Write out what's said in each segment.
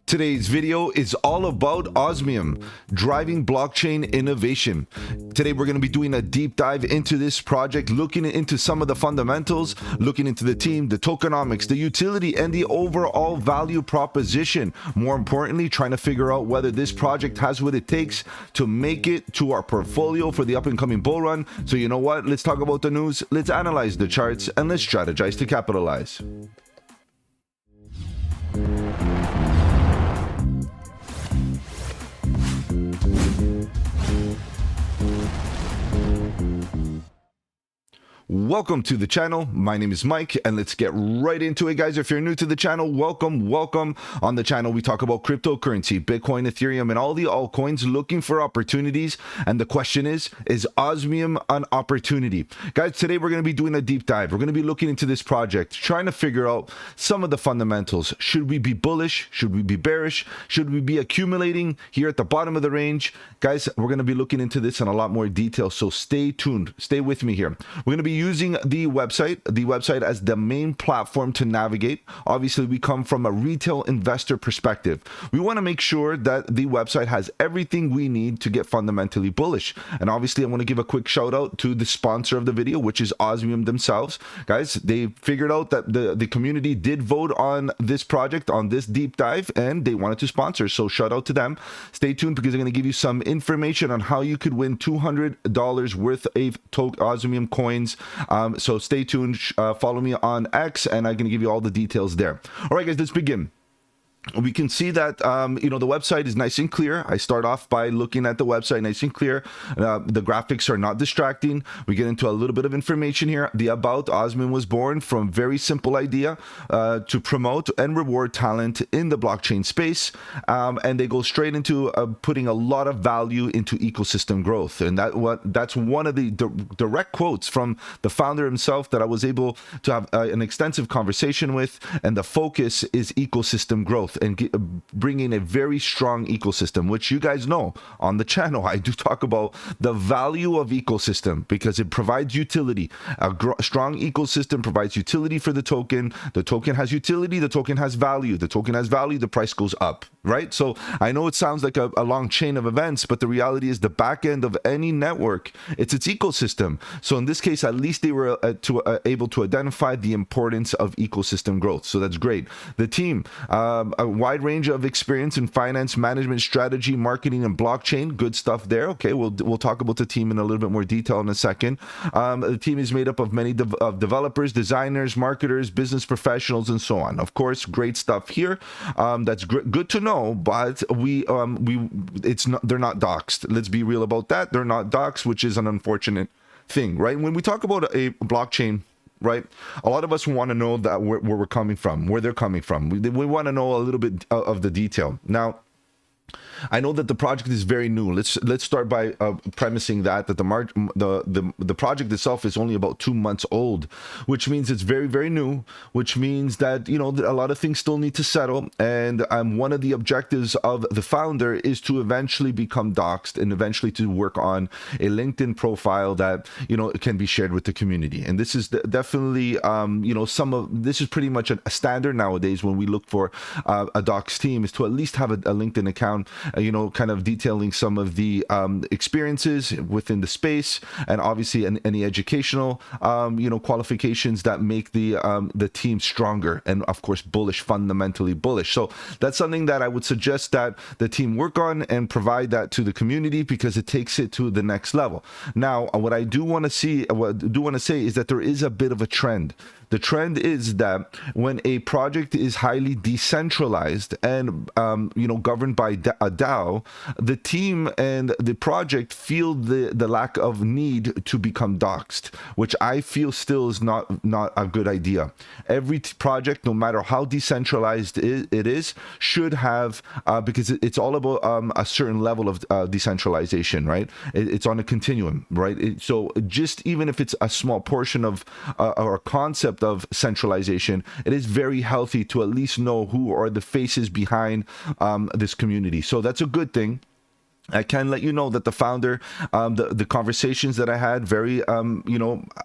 Today's video is all about Osmium, driving blockchain innovation. Today we're going to be doing a deep dive into this project, looking into some of the fundamentals, looking into the team, the tokenomics, the utility, and the overall value proposition. More importantly, trying to figure out whether this project has what it takes to make it to our portfolio for the up and coming bull run. So you know what? Let's talk about the news, let's analyze the charts, and let's strategize to capitalize. Welcome to the channel. My name is Mike, and let's get right into it, guys. If you're new to the channel, welcome. On the channel, we talk about cryptocurrency, Bitcoin, Ethereum, and all the altcoins, looking for opportunities. And the question is Osmium an opportunity? Guys, today we're going to be doing a deep dive. We're going to be looking into this project, trying to figure out some of the fundamentals. Should we be bullish? Should we be bearish? Should we be accumulating here at the bottom of the range? Guys, we're going to be looking into this in a lot more detail, so stay tuned. Stay with me here. We're going to be using the website as the main platform to navigate. Obviously, we come from a retail investor perspective. We want to make sure that the website has everything we need to get fundamentally bullish. And obviously, I want to give a quick shout out to the sponsor of the video, which is Osmium themselves. Guys, they figured out that the community did vote on this project, on this deep dive, and they wanted to sponsor. So shout out to them. Stay tuned because I'm going to give you some information on how you could win $200 worth of Osmium coins. So stay tuned, follow me on X, and I'm going to give you all the details there. All right, guys, let's begin. We can see that, the website is nice and clear. I start off by looking at the website, nice and clear. The graphics are not distracting. We get into a little bit of information here. The About Osmium was born from very simple idea to promote and reward talent in the blockchain space. And they go straight into putting a lot of value into ecosystem growth. And that's one of the direct quotes from the founder himself that I was able to have an extensive conversation with. And the focus is ecosystem growth and bringing a very strong ecosystem, which you guys know on the channel. I do talk about the value of ecosystem because it provides utility. A strong ecosystem provides utility for the token. The token has utility. The token has value. The token has value. The price goes up, right? So I know it sounds like a long chain of events, but the reality is the back end of any network, it's its ecosystem. So in this case, at least they were able to identify the importance of ecosystem growth. So that's great. The team, a wide range of experience in finance, management, strategy, marketing, and blockchain. Good stuff there. Okay, we'll talk about the team in a little bit more detail in a second. The team is made up of many developers, designers, marketers, business professionals, and so on. Of course, great stuff here. That's good to know, but they're not doxed. Let's be real about that. They're not doxed, which is an unfortunate thing, right? When we talk about a blockchain, right, a lot of us want to know that where we're coming from, where they're coming from. We want to know a little bit of the detail. Now, I know that the project is very new. Let's start by premising that the project itself is only about 2 months old, which means it's very, very new, which means that, a lot of things still need to settle. And one of the objectives of the founder is to eventually become doxed and eventually to work on a LinkedIn profile that, can be shared with the community. And this is definitely, this is pretty much a standard nowadays when we look for a doxed team, is to at least have a LinkedIn account, kind of detailing some of the experiences within the space, and obviously any educational, qualifications that make the team stronger and, of course, bullish, fundamentally bullish. So that's something that I would suggest that the team work on and provide that to the community because it takes it to the next level. Now, what I do want to say is that there is a bit of a trend. The trend is that when a project is highly decentralized and, governed by a DAO, the team and the project feel the lack of need to become doxed, which I feel still is not a good idea. Every project, no matter how decentralized it is, should have, because it's all about a certain level of decentralization, right? It's on a continuum, right? So just even if it's a small portion of or concept of centralization, it is very healthy to at least know who are the faces behind this community. So that's a good thing. I can let you know that the founder, the conversations that I had, very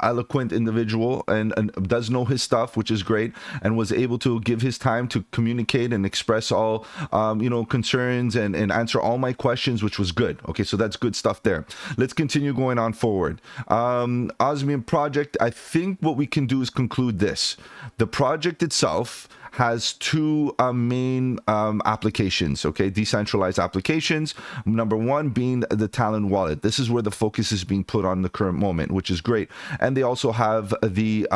eloquent individual, and does know his stuff, which is great, and was able to give his time to communicate and express all concerns and answer all my questions, which was good. Okay, so that's good stuff there. Let's continue going on forward. Osmium project. I think what we can do is conclude this: the project itself has two main applications, okay, decentralized applications. Number one being the Talon wallet. This is where the focus is being put on the current moment, which is great. And they also have the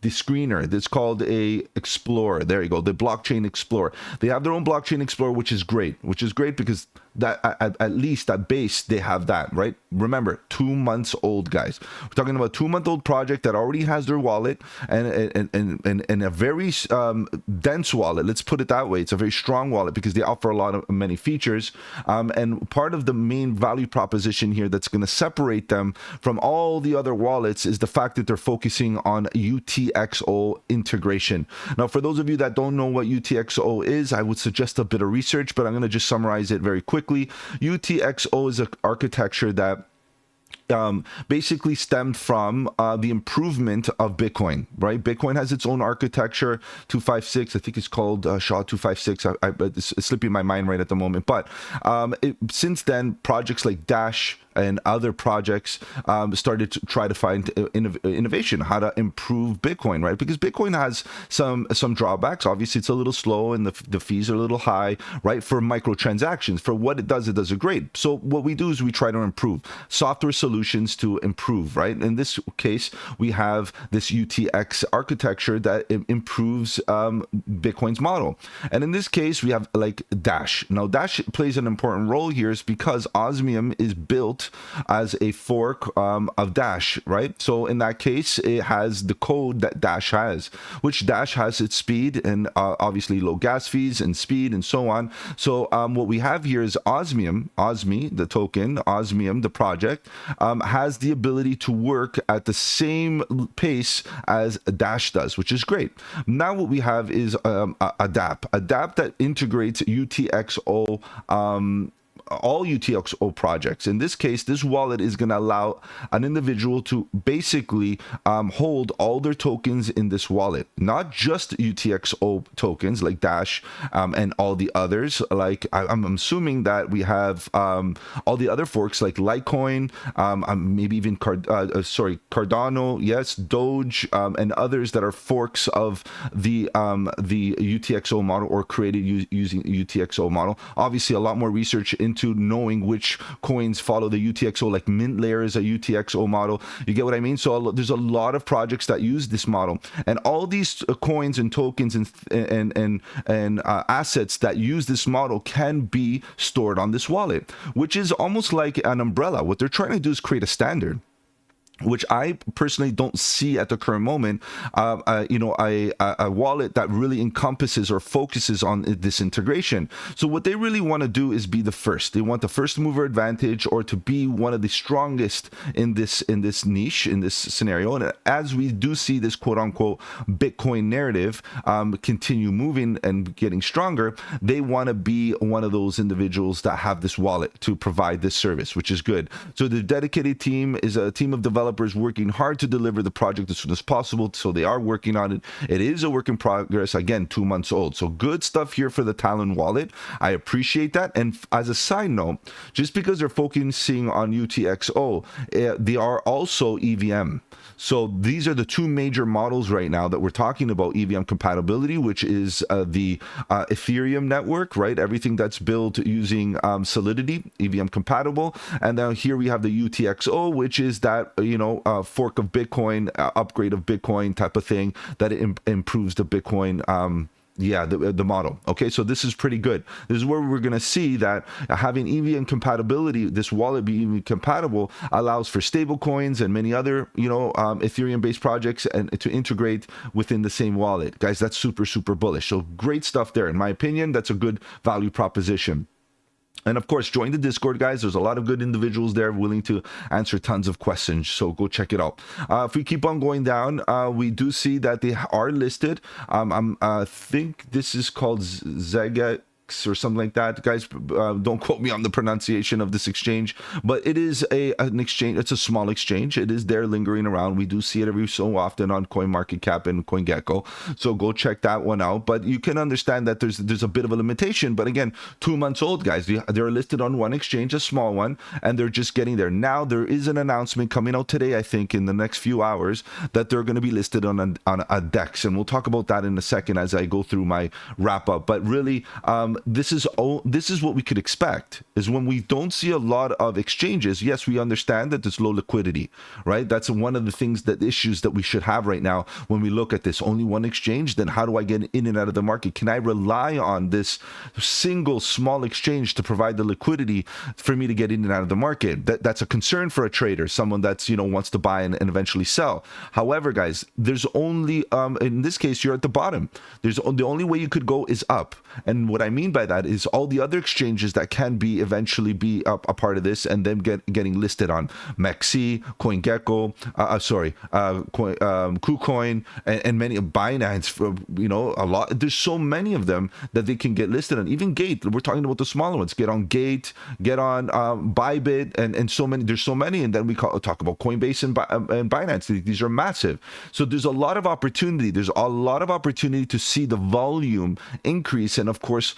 screener that's called a Explorer. There you go, the blockchain Explorer. They have their own blockchain Explorer, which is great because that at least at base they have that, right? Remember, 2 months old, guys. We're talking about a 2-month-old project that already has their wallet and a very dense wallet. Let's put it that way. It's a very strong wallet because they offer many features. And part of the main value proposition here that's going to separate them from all the other wallets is the fact that they're focusing on UTXO integration. Now, for those of you that don't know what UTXO is, I would suggest a bit of research, but I'm going to just summarize it very quickly. UTXO is an architecture that basically stemmed from the improvement of Bitcoin, right? Bitcoin has its own architecture, 256. I think it's called SHA 256. It's slipping my mind right at the moment. But since then, projects like Dash and other projects started to try to find innovation, how to improve Bitcoin, right? Because Bitcoin has some drawbacks. Obviously, it's a little slow and the fees are a little high, right? For microtransactions, for what it does it great. So what we do is we try to improve software solutions to improve, right? In this case, we have this UTX architecture that improves Bitcoin's model. And in this case, we have like Dash. Now, Dash plays an important role here is because Osmium is built as a fork of Dash, right? So in that case, it has the code that Dash has, which Dash has its speed and obviously low gas fees and speed and so on. So what we have here is Osmium, OSMI, the token, Osmium, the project, has the ability to work at the same pace as Dash does, which is great. Now what we have is a dApp that integrates UTXO, all UTXO projects. In this case, this wallet is going to allow an individual to basically hold all their tokens in this wallet, not just UTXO tokens like Dash and all the others. Like I'm assuming that we have all the other forks like Litecoin, maybe even Cardano, yes, Doge, and others that are forks of the UTXO model or created using UTXO model. Obviously, a lot more research into knowing which coins follow the UTXO, like Mint Layer is a UTXO model. You get what I mean? So there's a lot of projects that use this model, and all these coins and tokens and assets that use this model can be stored on this wallet, which is almost like an umbrella. What they're trying to do is create a standard, which I personally don't see at the current moment, a wallet that really encompasses or focuses on this integration. So what they really want to do is be the first. They want the first mover advantage, or to be one of the strongest in this niche, in this scenario. And as we do see this quote unquote Bitcoin narrative continue moving and getting stronger, they want to be one of those individuals that have this wallet to provide this service, which is good. So the dedicated team is a team of developers working hard to deliver the project as soon as possible. So they are working on it. It is a work in progress. Again, 2 months old. So good stuff here for the Talon wallet. I appreciate that. And as a side note, just because they're focusing on UTXO, they are also EVM. So these are the two major models right now that we're talking about EVM compatibility, which is the Ethereum network, right? Everything that's built using Solidity, EVM compatible. And then here we have the UTXO, which is that, fork of Bitcoin, upgrade of Bitcoin type of thing that improves the Bitcoin the model. Okay, so this is pretty good. This is where we're going to see that having EVM compatibility, this wallet being compatible, allows for stable coins and many other Ethereum based projects and to integrate within the same wallet. Guys, that's super bullish. So great stuff there. In my opinion, that's a good value proposition. And of course, join the Discord, guys. There's a lot of good individuals there willing to answer tons of questions. So go check it out. If we keep on going down, we do see that they are listed. I think this is called Zegex Dex or something like that. Guys, don't quote me on the pronunciation of this exchange, but it is an exchange. It's a small exchange. It is there lingering around. We do see it every so often on CoinMarketCap and CoinGecko. So go check that one out. But you can understand that there's a bit of a limitation. But again, 2 months old, guys. They're listed on one exchange, a small one, and they're just getting there. Now there is an announcement coming out today, I think, in the next few hours, that they're going to be listed on a DEX, and we'll talk about that in a second as I go through my wrap up. But really, this is what we could expect, is when we don't see a lot of exchanges. Yes, we understand that there's low liquidity, right? That's one of the issues that we should have right now when we look at this. Only one exchange, then how do I get in and out of the market? Can I rely on this single small exchange to provide the liquidity for me to get in and out of the market? That's a concern for a trader, someone that's, wants to buy and eventually sell. However, guys, there's only in this case, you're at the bottom. The only way you could go is up. And what I mean by that is all the other exchanges that can eventually be a part of this and then getting listed on MEXC, CoinGecko, KuCoin, and many Binance, a lot. There's so many of them that they can get listed on. Even Gate, we're talking about the smaller ones. Get on Gate, get on Bybit, and so many. There's so many, and then we talk about Coinbase and Binance. These are massive. So there's a lot of opportunity. There's a lot of opportunity to see the volume increase, and of course,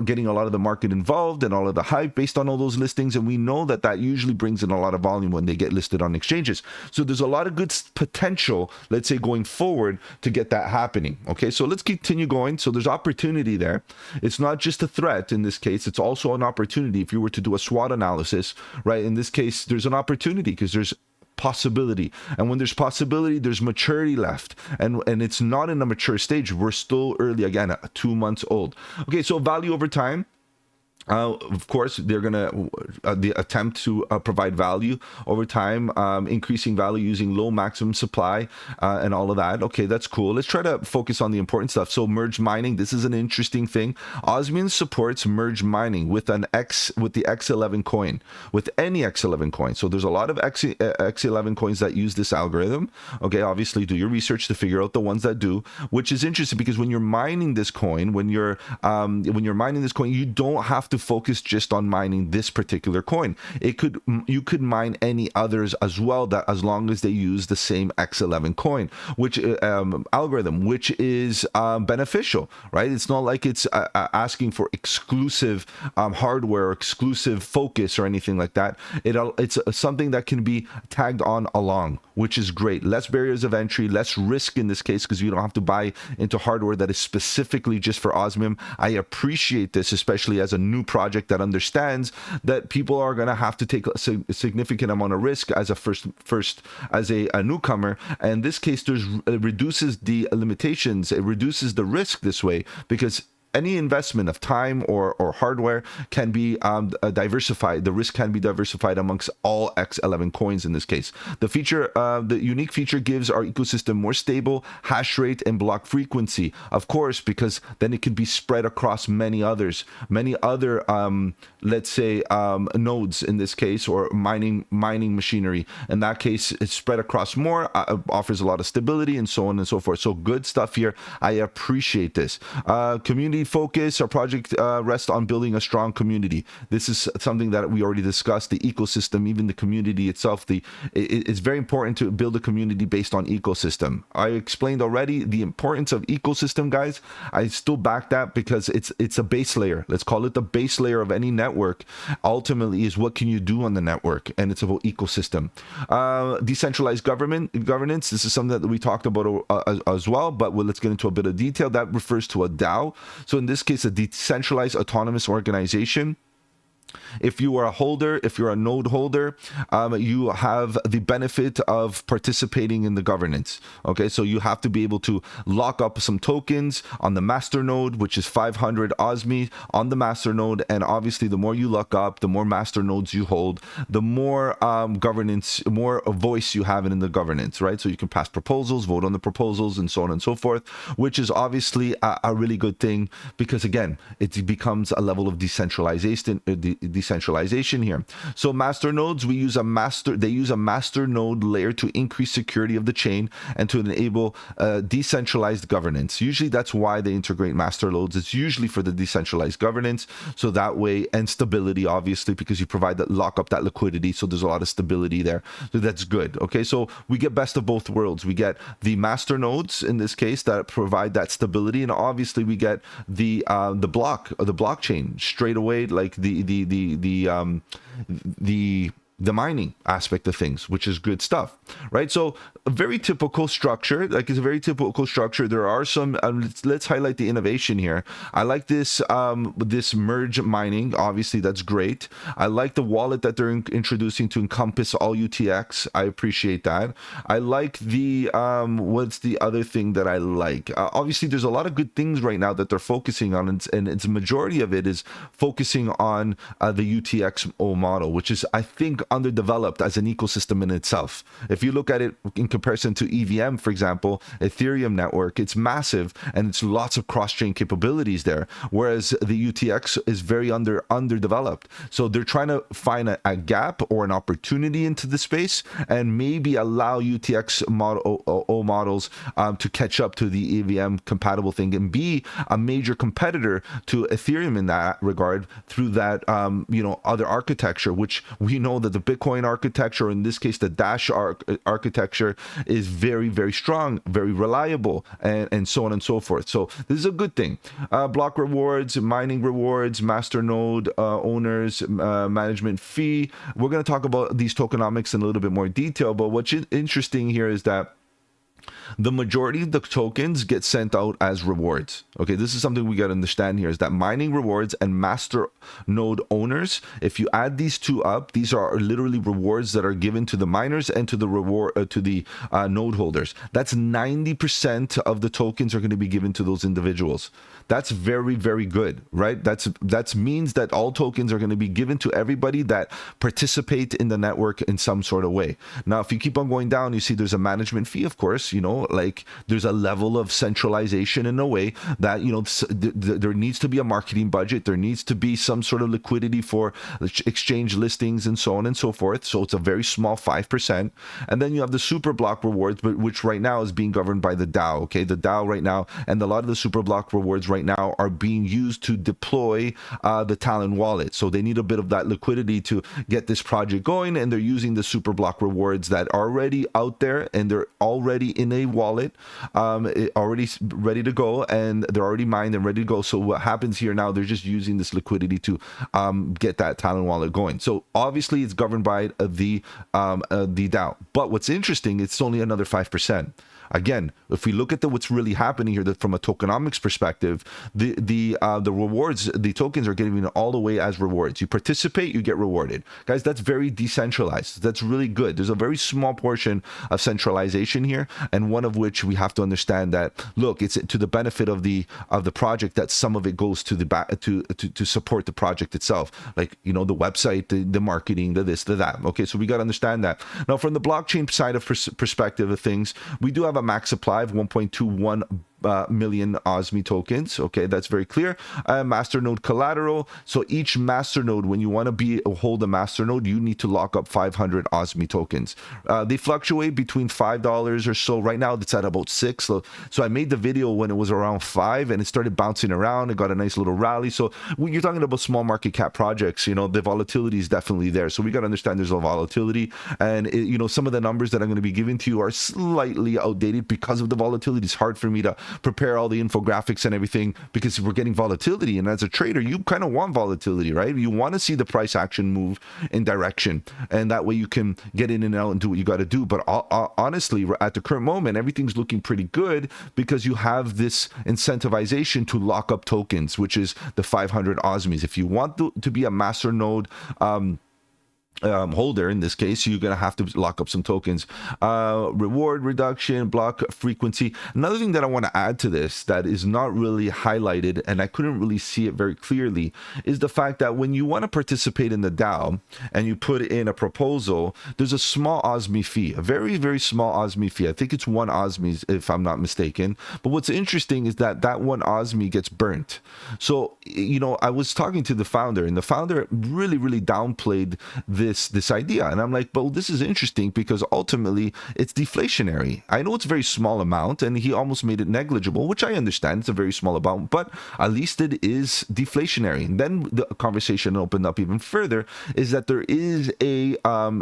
getting a lot of the market involved and all of the hype based on all those listings. And we know that usually brings in a lot of volume when they get listed on exchanges. So there's a lot of good potential, let's say, going forward to get that happening. Okay, so let's continue going. So there's opportunity there. It's not just a threat in this case. It's also an opportunity. If you were to do a SWOT analysis, right, in this case, there's an opportunity because there's possibility, and when there's possibility, there's maturity left, and it's not in a mature stage. We're still early, again, 2 months old. Okay, so value over time. Of course, they're going to attempt to provide value over time, increasing value using low maximum supply and all of that. Okay, that's cool. Let's try to focus on the important stuff. So merge mining, this is an interesting thing. Osmium supports merge mining with the X11 coin, with any X11 coin. So there's a lot of X11 coins that use this algorithm. Okay, obviously do your research to figure out the ones that do, which is interesting because when you're mining this coin, when you're mining this coin, you don't have to focus just on mining this particular coin. You could mine any others as well, that as long as they use the same X11 coin, which algorithm, which is beneficial, right? It's not like it's asking for exclusive hardware, exclusive focus or anything like that. It's something that can be tagged on along, which is great. Less barriers of entry, less risk in this case, because you don't have to buy into hardware that is specifically just for Osmium. I appreciate this, especially as a new project that understands that people are going to have to take a significant amount of risk as a newcomer. And in this case, it reduces the limitations. It reduces the risk this way, because any investment of time or hardware can be diversified. The risk can be diversified amongst all X11 coins in this case. The unique feature gives our ecosystem more stable hash rate and block frequency, of course, because then it can be spread across many other, let's say, nodes in this case, or mining machinery. In that case, it's spread across more, offers a lot of stability, and so on and so forth. So good stuff here. I appreciate this. Community focus. Our project rests on building a strong community. This is something that we already discussed. The ecosystem, even the community itself, it's very important to build a community based on ecosystem. I explained already the importance of ecosystem, guys. I still back that because it's a base layer. Let's call it the base layer of any network. Ultimately is what can you do on the network, and it's about ecosystem. Decentralized governance. This is something that we talked about as well, but let's get into a bit of detail. That refers to a DAO. So in this case, a decentralized autonomous organization. If you are a holder, if you're a node holder, you have the benefit of participating in the governance. Okay, so you have to be able to lock up some tokens on the master node, which is 500 OSMI on the master node. And obviously, the more you lock up, the more master nodes you hold, the more governance, more voice you have in the governance, right? So you can pass proposals, vote on the proposals, and so on and so forth, which is obviously a really good thing because, again, it becomes a level of decentralization, decentralization here. So master nodes, they use a master node layer to increase security of the chain and to enable decentralized governance. Usually that's why they integrate master nodes. It's usually for the decentralized governance, so that way, and stability, obviously, because you provide that, lock up that liquidity, so there's a lot of stability there. So that's good. Okay, so we get best of both worlds. We get the master nodes in this case that provide that stability, and obviously we get the blockchain straight away, like the mining aspect of things, which is good stuff, right? So a very typical structure, like it's a very typical structure. There are some, let's highlight the innovation here. I like this, this merge mining. Obviously that's great. I like the wallet that they're introducing to encompass all UTX. I appreciate that. I like the, what's the other thing that I like? Obviously there's a lot of good things right now that they're focusing on, and it's a majority of it is focusing on the UTXO model, which is, I think, underdeveloped as an ecosystem in itself. If you look at it in comparison to EVM, for example, Ethereum network, it's massive and it's lots of cross-chain capabilities there, whereas the UTX is very underdeveloped. So they're trying to find a gap or an opportunity into the space and maybe allow UTX models to catch up to the EVM compatible thing and be a major competitor to Ethereum in that regard through that other architecture, which we know that the Bitcoin architecture, in this case the Dash architecture, is very, very strong, very reliable, and so on and so forth. So this is a good thing. Block rewards, mining rewards, master node owners, management fee. We're going to talk about these tokenomics in a little bit more detail, but what's interesting here is that the majority of the tokens get sent out as rewards. Okay, this is something we got to understand here, is that mining rewards and master node owners, if you add these two up, these are literally rewards that are given to the miners and to the node holders. That's 90% of the tokens are going to be given to those individuals. That's very, very good, right? That means that all tokens are going to be given to everybody that participate in the network in some sort of way. Now, if you keep on going down, you see there's a management fee, of course, like there's a level of centralization in a way that, there needs to be a marketing budget. There needs to be some sort of liquidity for exchange listings and so on and so forth. So it's a very small 5%. And then you have the super block rewards, but which right now is being governed by the DAO. Okay, the DAO right now, and a lot of the super block rewards right now are being used to deploy the Talon wallet. So they need a bit of that liquidity to get this project going, and they're using the super block rewards that are already out there, and they're already in a wallet, already ready to go, and they're already mined and ready to go. So what happens here now, they're just using this liquidity to get that Talon wallet going. So obviously it's governed by the DAO. But what's interesting, it's only another 5%. Again, if we look at what's really happening here, that from a tokenomics perspective, the rewards, the tokens are getting all the way as rewards. You participate, you get rewarded. Guys, that's very decentralized. That's really good. There's a very small portion of centralization here, and one of which we have to understand that, look, it's to the benefit of the project that some of it goes to to support the project itself, like the website, the marketing, the this, the that. Okay, so we got to understand that. Now, from the blockchain side of perspective of things, we do have a max supply of 1.21 million OSMI tokens. Okay, that's very clear. Masternode collateral. So each masternode, when you want to hold a masternode, you need to lock up 500 OSMI tokens. They fluctuate between $5 or so. Right now, it's at about $6. So I made the video when it was around $5, and it started bouncing around. It got a nice little rally. So when you're talking about small market cap projects, the volatility is definitely there. So we got to understand there's a volatility, and some of the numbers that I'm going to be giving to you are slightly outdated because of the volatility. It's hard for me to prepare all the infographics and everything because we're getting volatility, and as a trader you kind of want volatility, right? You want to see the price action move in direction, and that way you can get in and out and do what you got to do. But honestly, at the current moment, everything's looking pretty good because you have this incentivization to lock up tokens, which is the 500 OSMIs. If you want to be a master node holder. In this case, you're gonna have to lock up some tokens. Reward reduction, block frequency. Another thing that I want to add to this that is not really highlighted, and I couldn't really see it very clearly, is the fact that when you want to participate in the DAO and you put in a proposal, there's a small OSMI fee, a very, very small OSMI fee. I think it's 1 OSMI if I'm not mistaken. But what's interesting is that that 1 OSMI gets burnt. So, you know, I was talking to the founder, and the founder really, really downplayed this idea, and I'm like, well, this is interesting because ultimately it's deflationary. I know it's a very small amount, and he almost made it negligible, which I understand. It's a very small amount, but at least it is deflationary. And then the conversation opened up even further, is that there is a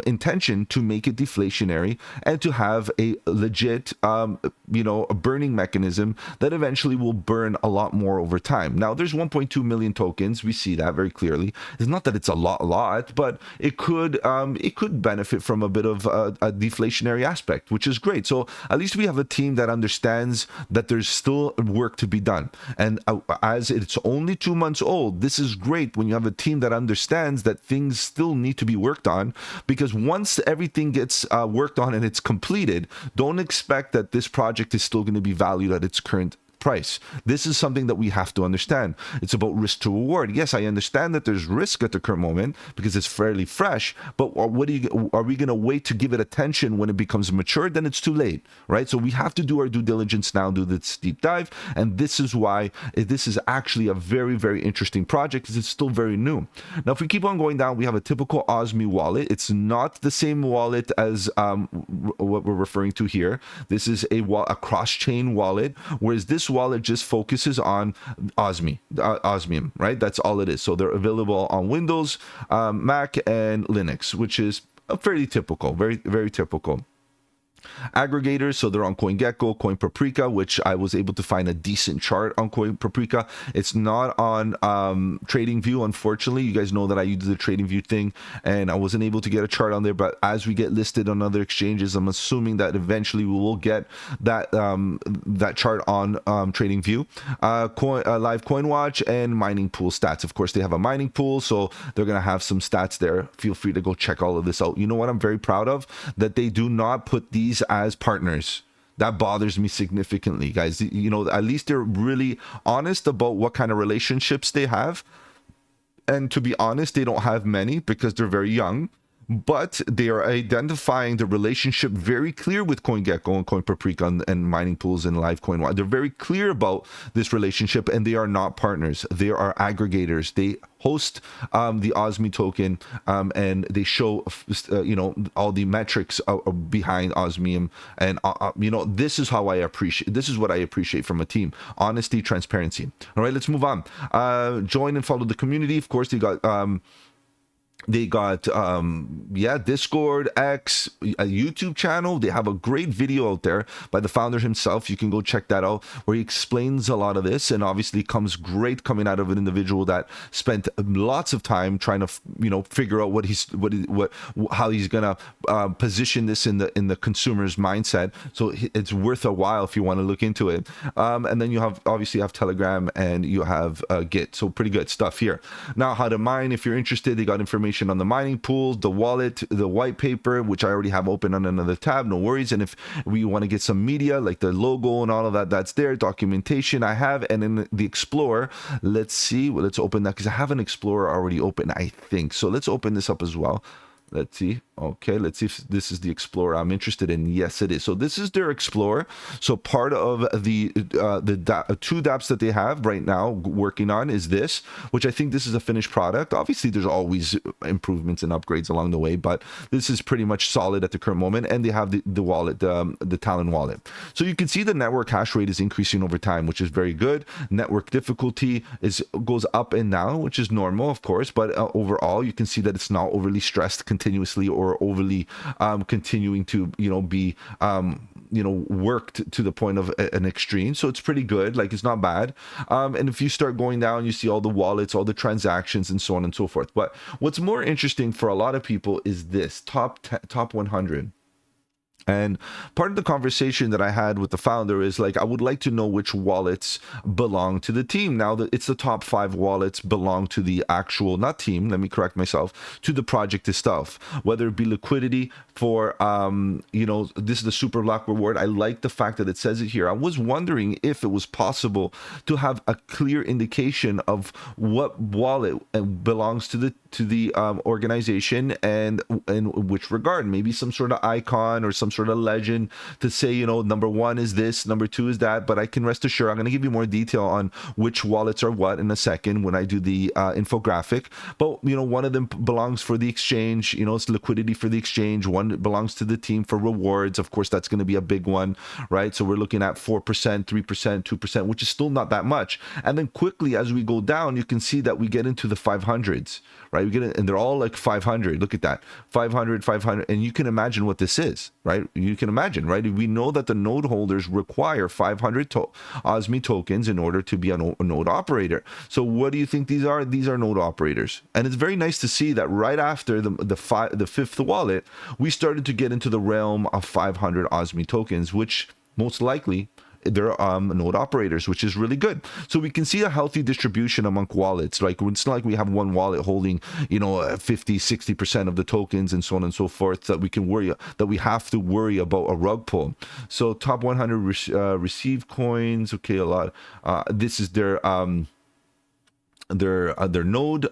intention to make it deflationary and to have a legit you know, a burning mechanism that eventually will burn a lot more over time. Now there's 1.2 million tokens. We see that very clearly. It's not that it's a lot, but it could benefit from a bit of a deflationary aspect, which is great. So at least we have a team that understands that there's still work to be done. And as it's only 2 months old, this is great when you have a team that understands that things still need to be worked on, because once everything gets worked on and it's completed, don't expect that this project is still going to be valued at its current price. This is something that we have to understand. It's about risk to reward. Yes, I understand that there's risk at the current moment because it's fairly fresh, but are we going to wait to give it attention when it becomes mature? Then it's too late, right? So we have to do our due diligence now, do this deep dive, and this is why this is actually a very, very interesting project, because it's still very new. Now, if we keep on going down, we have a typical OSMI wallet. It's not the same wallet as what we're referring to here. This is a cross-chain wallet, whereas this wallet just focuses on Osmium, right? That's all it is. So they're available on Windows, Mac, and Linux, which is fairly typical, very, very typical. Aggregators, so they're on CoinGecko, CoinPaprika, which I was able to find a decent chart on CoinPaprika. It's not on TradingView, unfortunately. You guys know that I use the TradingView thing, and I wasn't able to get a chart on there. But as we get listed on other exchanges, I'm assuming that eventually we will get that that chart on TradingView. Live CoinWatch and mining pool stats. Of course, they have a mining pool, so they're gonna have some stats there. Feel free to go check all of this out. You know what I'm very proud of? That they do not put these as partners. That bothers me significantly, guys. You know, at least they're really honest about what kind of relationships they have. And to be honest, they don't have many because they're very young, but they are identifying the relationship very clear with CoinGecko and CoinPaprika and mining pools and live coin. They're very clear about this relationship, and they are not partners. They are aggregators. They host the OSMI token, and they show you know, all the metrics behind Osmium, and you know, this is how I appreciate. This is what I appreciate from a team: honesty, transparency. All right, let's move on. Join and follow the community. Of course, they got Discord, X, a YouTube channel. They have a great video out there by the founder himself. You can go check that out, where he explains a lot of this, and obviously comes great coming out of an individual that spent lots of time trying to, you know, figure out how he's gonna position this in the consumer's mindset. So it's worth a while if you want to look into it. And then you obviously have Telegram, and you have Git. So pretty good stuff here. Now, how to mine, if you're interested, they got information on the mining pools, the wallet, the white paper, which I already have open on another tab, no worries. And if we want to get some media like the logo and all of that, that's there. Documentation I have, and in the Explorer, let's see, well, let's open that, because I have an Explorer already open, I think. So let's open this up as well. Let's see. Okay, let's see if this is the Explorer I'm interested in. Yes, it is. So this is their Explorer. So part of the two dApps that they have right now working on is this, which I think this is a finished product. Obviously, there's always improvements and upgrades along the way, but this is pretty much solid at the current moment. And they have the wallet, the Talon wallet. So you can see the network hash rate is increasing over time, which is very good. Network difficulty goes up and down, which is normal, of course. But overall, you can see that it's not overly stressed continuously or overly continuing to, you know, be you know, worked to the point of an extreme. So it's pretty good, like it's not bad. And if you start going down, you see all the wallets, all the transactions, and so on and so forth. But what's more interesting for a lot of people is this top 100. And part of the conversation that I had with the founder is like, I would like to know which wallets belong to the team. Now that it's the top 5 wallets belong to the actual, not team, let me correct myself, to the project itself, whether it be liquidity for, this is the super block reward. I like the fact that it says it here. I was wondering if it was possible to have a clear indication of what wallet belongs to the organization and in which regard, maybe some sort of icon or some sort of legend to say, number 1 is this, number 2 is that. But I can rest assured, I'm going to give you more detail on which wallets are what in a second when I do the infographic. But one of them belongs for the exchange, it's liquidity for the exchange. One belongs to the team for rewards. Of course, that's going to be a big one, right? So we're looking at 4%, 3%, 2%, which is still not that much. And then quickly as we go down, you can see that we get into the 500s, right? We get it, and they're all like 500. Look at that, 500, 500, and you can imagine what this is, right? You can imagine, right? We know that the node holders require 500 OSMI tokens in order to be a node operator. So what do you think these are? These are node operators, and it's very nice to see that right after the 5th wallet, we started to get into the realm of 500 OSMI tokens, which most likely they're node operators, which is really good. So we can see a healthy distribution among wallets. Like, it's not like we have one wallet holding 50-60% of the tokens and so on and so forth, that we have to worry about a rug pull. So top 100 receive coins, okay, a lot. This is their node,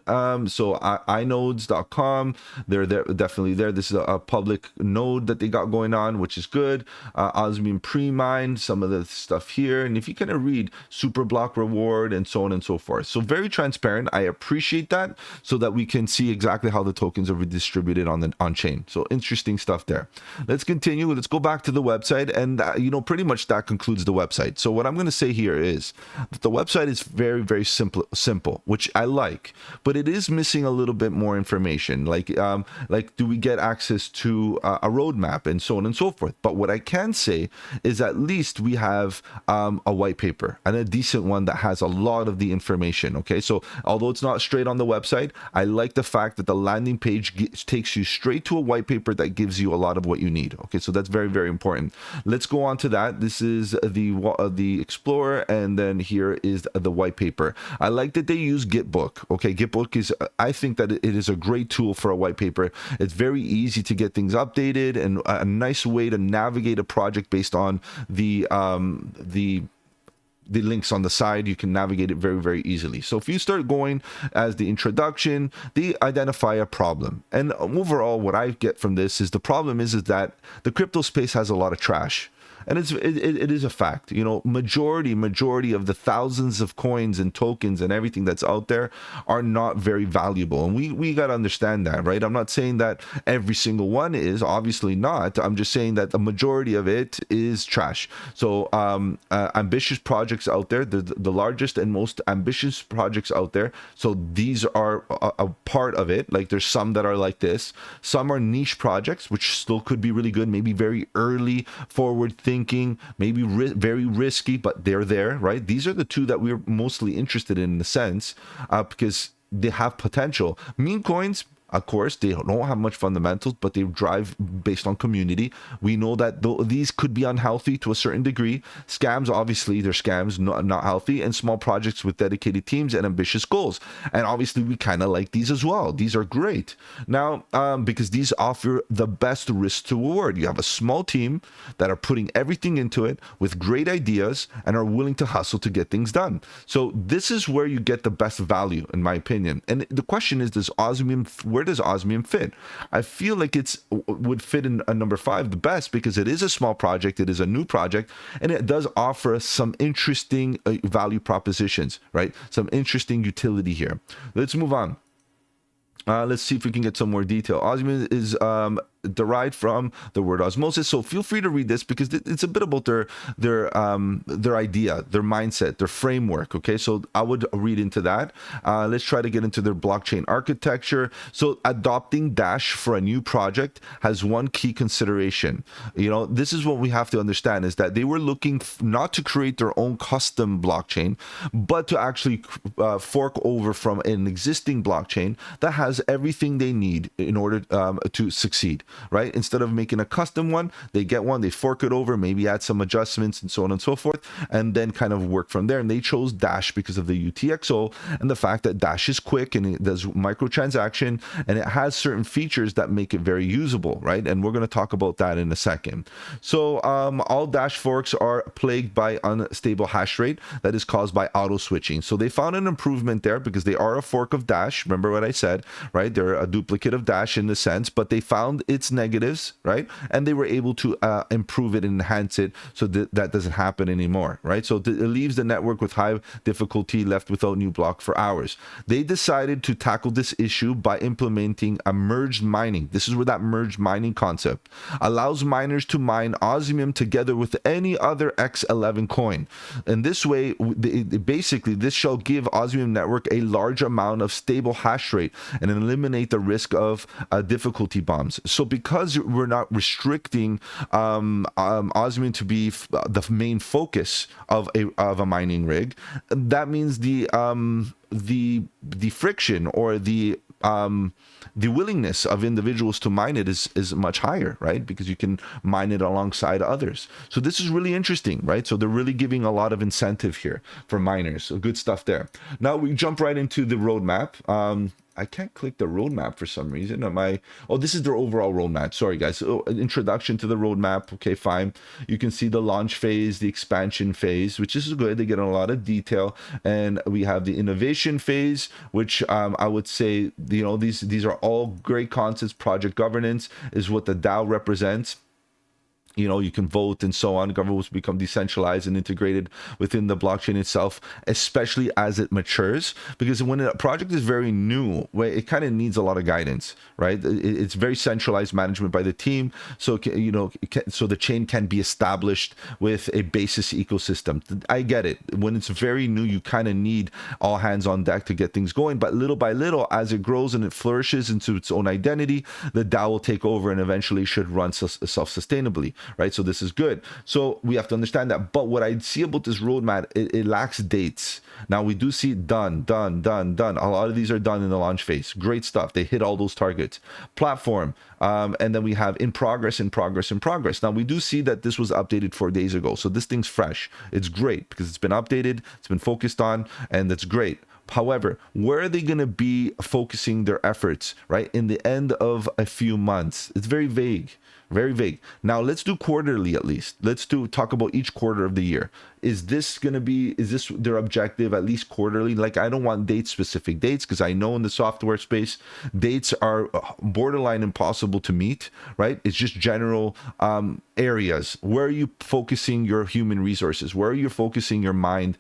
so inodes.com, they're definitely there. This is a public node that they got going on, which is good. Osmium pre-mine, some of the stuff here, and if you kind of read super block reward and so on and so forth, so very transparent. I appreciate that, so that we can see exactly how the tokens are redistributed on chain. So interesting stuff there. Let's continue. Let's go back to the website, and pretty much that concludes the website. So what I'm going to say here is that the website is very, very simple, which I like, but it is missing a little bit more information. Like do we get access to a roadmap and so on and so forth? But what I can say is at least we have a white paper, and a decent one that has a lot of the information. Okay, so although it's not straight on the website, I like the fact that the landing page takes you straight to a white paper that gives you a lot of what you need. Okay, so that's very, very important. Let's go on to that. This is the Explorer, and then here is the white paper. I like that they use Gitbook. Okay, Gitbook is, I think that it is a great tool for a white paper. It's very easy to get things updated, and a nice way to navigate a project based on the links on the side. You can navigate it very, very easily. So if you start going as the introduction, they identify a problem. And overall, what I get from this is the problem is that the crypto space has a lot of trash. And it is a fact. Majority of the thousands of coins and tokens and everything that's out there are not very valuable, and we got to understand that, right? I'm not saying that every single one is, obviously not. I'm just saying that the majority of it is trash. So ambitious projects out there, the largest and most ambitious projects out there, so these are a part of it. Like, there's some that are like this, some are niche projects which still could be really good, maybe very early forward thinking, maybe very risky, but they're there, right? These are the two that we're mostly interested in a sense, because they have potential. Meme coins, of course, they don't have much fundamentals, but they drive based on community. We know that these could be unhealthy to a certain degree. Scams, obviously, they're scams, not healthy, and small projects with dedicated teams and ambitious goals. And obviously, we kind of like these as well. These are great. Now, because these offer the best risk to reward. You have a small team that are putting everything into it with great ideas and are willing to hustle to get things done. So this is where you get the best value, in my opinion. And the question is, where does Osmium fit? I feel like would fit in a number 5 the best, because it is a small project, it is a new project, and it does offer some interesting value propositions, right? Some interesting utility here. Let's move on. Let's see if we can get some more detail. Osmium is derived from the word osmosis, so feel free to read this, because it's a bit about their idea, their mindset, their framework. Okay, so I would read into that. Let's try to get into their blockchain architecture. So adopting Dash for a new project has one key consideration. This is what we have to understand, is that they were looking not to create their own custom blockchain, but to actually fork over from an existing blockchain that has everything they need in order to succeed. right? Instead of making a custom one, they get one, they fork it over, maybe add some adjustments and so on and so forth, and then kind of work from there. And they chose Dash because of the UTXO and the fact that Dash is quick and it does microtransaction and it has certain features that make it very usable, right? And we're going to talk about that in a second. So all Dash forks are plagued by unstable hash rate that is caused by auto switching. So they found an improvement there because they are a fork of Dash. Remember what I said, right? They're a duplicate of Dash in the sense, but they found its negatives, right? And they were able to improve it and enhance it so that doesn't happen anymore, right? So it leaves the network with high difficulty left without new block for hours. They decided to tackle this issue by implementing a merged mining. This is where that merged mining concept allows miners to mine Osmium together with any other X11 coin. And this way, basically, this shall give Osmium network a large amount of stable hash rate and eliminate the risk of difficulty bombs. So because we're not restricting Osmium to be the main focus of a mining rig, that means the friction or the willingness of individuals to mine it is much higher, right? Because you can mine it alongside others. So this is really interesting, right? So they're really giving a lot of incentive here for miners. So good stuff there. Now we jump right into the roadmap. I can't click the roadmap for some reason. Oh, this is their overall roadmap. Sorry, guys. So an introduction to the roadmap. Okay, fine. You can see the launch phase, the expansion phase, which is good. They get a lot of detail. And we have the innovation phase, which I would say, these are all great concepts. Project governance is what the DAO represents. You can vote and so on. Governments become decentralized and integrated within the blockchain itself, especially as it matures. Because when a project is very new, it kind of needs a lot of guidance, right? It's very centralized management by the team. So, so the chain can be established with a basis ecosystem. I get it. When it's very new, you kind of need all hands on deck to get things going. But little by little, as it grows and it flourishes into its own identity, the DAO will take over and eventually should run self-sustainably. Right, so this is good. So we have to understand that. But what I see about this roadmap, it lacks dates. Now we do see done. A lot of these are done in the launch phase. Great stuff. They hit all those targets. Platform, and then we have in progress. Now we do see that this was updated 4 days ago. So this thing's fresh. It's great because it's been updated, it's been focused on, and that's great. However, where are they going to be focusing their efforts, right? In the end of a few months. It's very vague. Very vague. Now let's do quarterly at least. Let's talk about each quarter of the year. Is this their objective at least quarterly? Like, I don't want specific dates because I know in the software space, dates are borderline impossible to meet, right? It's just general areas. Where are you focusing your human resources? Where are you focusing your mind,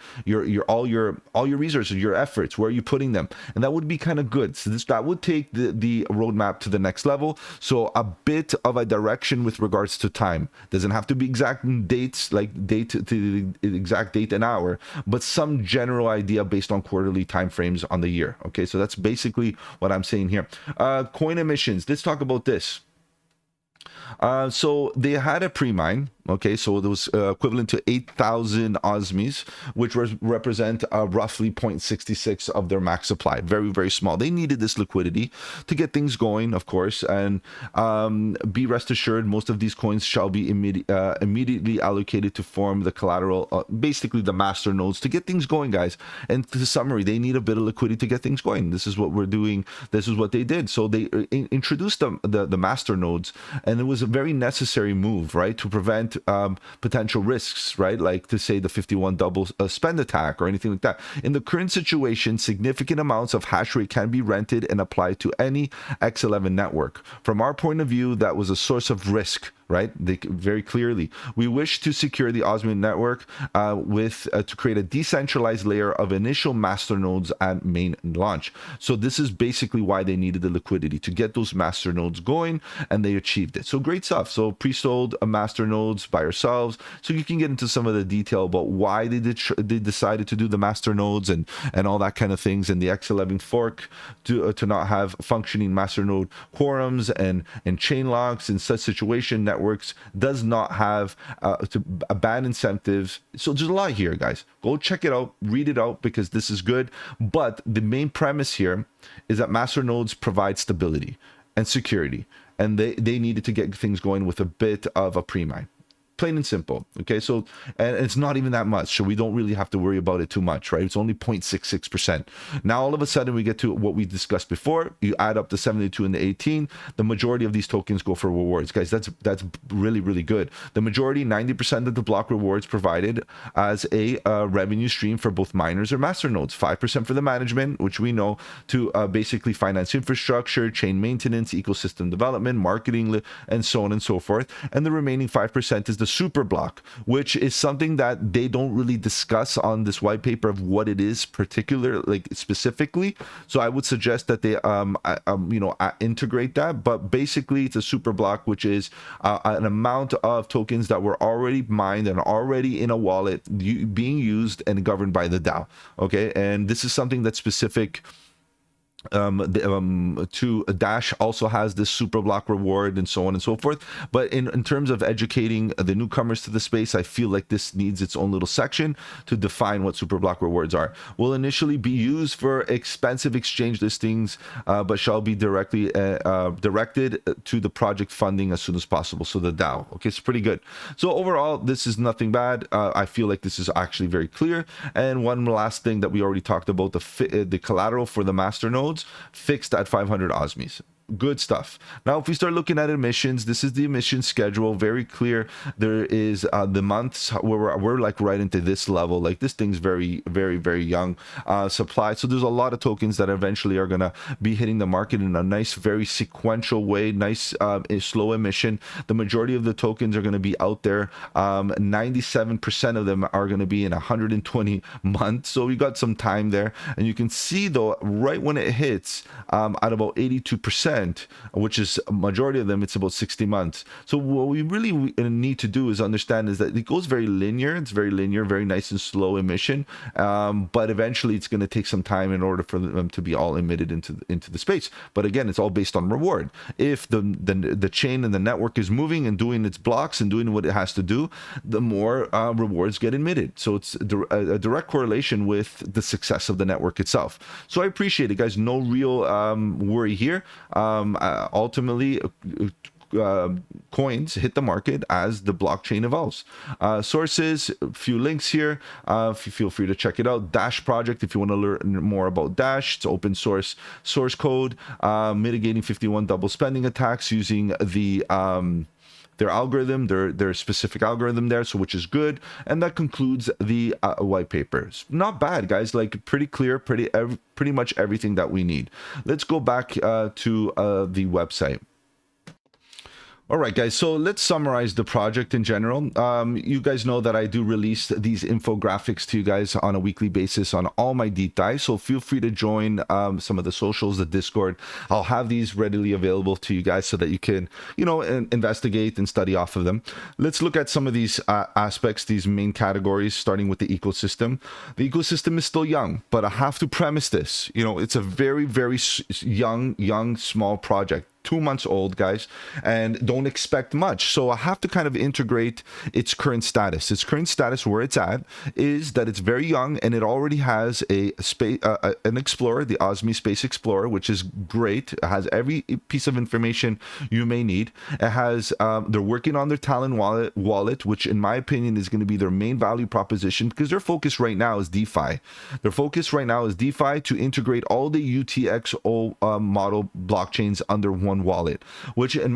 all your resources, your efforts? Where are you putting them? And that would be kind of good. So that would take the roadmap to the next level. So a bit of a direction with regards to time. Doesn't have to be exact dates, like date to the exact date and hour, but some general idea based on quarterly time frames on the year. Okay, so that's basically what I'm saying here. Coin emissions. Let's talk about this. So they had a pre-mine. Okay, so it was equivalent to 8,000 Osmis, which represent roughly 0.66 of their max supply. Very, very small. They needed this liquidity to get things going, of course, and be rest assured, most of these coins shall be immediately allocated to form the collateral, basically the master nodes to get things going, guys. And to summary, they need a bit of liquidity to get things going. This is what we're doing. This is what they did. So they introduced the master nodes, and it was a very necessary move, right, to prevent potential risks, right? Like to say the 51 double spend attack or anything like that. In the current situation, significant amounts of hash rate can be rented and applied to any X11 network. From our point of view, that was a source of risk, right? Very clearly. We wish to secure the Osmium network to create a decentralized layer of initial master nodes at main launch. So this is basically why they needed the liquidity to get those master nodes going, and they achieved it. So great stuff. So pre-sold master nodes by ourselves. So you can get into some of the detail about why they decided to do the master nodes and all that kind of things, and the X11 fork to not have functioning master node quorums and chain locks in such situation. Networks does not have a bad incentives. So there's a lot here, guys. Go check it out, read it out, because this is good. But the main premise here is that master nodes provide stability and security and they needed to get things going with a bit of a pre-mine. Plain and simple. Okay, so and it's not even that much, so we don't really have to worry about it too much, right? It's only 0.66%. Now all of a sudden we get to what we discussed before. You add up the 72 and the 18, the majority of these tokens go for rewards, guys. That's really good. The majority, 90% of the block rewards provided as a revenue stream for both miners or master nodes. 5% for the management, which we know to basically finance infrastructure, chain maintenance, ecosystem development, marketing, and so on and so forth. And the remaining 5% is the super block, which is something that they don't really discuss on this white paper of what it is like specifically. So I would suggest that they integrate that. But basically it's a super block, which is an amount of tokens that were already mined and already in a wallet being used and governed by the DAO. Okay, and this is something that's specific to Dash also has this super block reward and so on and so forth. But in terms of educating the newcomers to the space, I feel like this needs its own little section to define what super block rewards are. Will initially be used for expensive exchange listings, but shall be directly directed to the project funding as soon as possible. So the DAO. Okay, it's pretty good. So overall, this is nothing bad. I feel like this is actually very clear. And one last thing that we already talked about, the collateral for the master nodes fixed at 500 Osmis. Good stuff. Now, if we start looking at emissions, this is the emission schedule. Very clear. There is the months where we're like right into this level. Like this thing's very young supply. So there's a lot of tokens that eventually are going to be hitting the market in a nice, very sequential way. Nice, slow emission. The majority of the tokens are going to be out there. 97% of them are going to be in 120 months. So we got some time there. And you can see though, right when it hits at about 82%, which is a majority of them, it's about 60 months. So what we really need to do is understand is that it goes very linear. It's very linear, very nice and slow emission. But eventually it's going to take some time in order for them to be all emitted into the space. But again, it's all based on reward. If the chain and the network is moving and doing its blocks and doing what it has to do, the more rewards get emitted. So it's a direct correlation with the success of the network itself. So I appreciate it, guys. No real worry here. Ultimately, coins hit the market as the blockchain evolves. Sources, a few links here. Feel free to check it out. Dash project, if you want to learn more about Dash, it's open source code, mitigating 51 double spending attacks using their algorithm, their specific algorithm there, so which is good. And that concludes the white papers. Not bad, guys. Like pretty clear, pretty much everything that we need. Let's go back to the website. All right, guys, so let's summarize the project in general. You guys know that I do release these infographics to you guys on a weekly basis on all my deep dives, so feel free to join some of the socials, the Discord. I'll have these readily available to you guys so that you can, investigate and study off of them. Let's look at some of these aspects, these main categories, starting with the ecosystem. The ecosystem is still young, but I have to premise this. It's a very young, small project. 2 months old, guys, and don't expect much. So I have to kind of integrate its current status. Its current status, where it's at, is that it's very young and it already has an explorer, the OSMI Space Explorer, which is great. It has every piece of information you may need. It has, they're working on their Talon wallet, which in my opinion is going to be their main value proposition, because their focus right now is DeFi. Their focus right now is DeFi to integrate all the UTXO model blockchains under one wallet, which and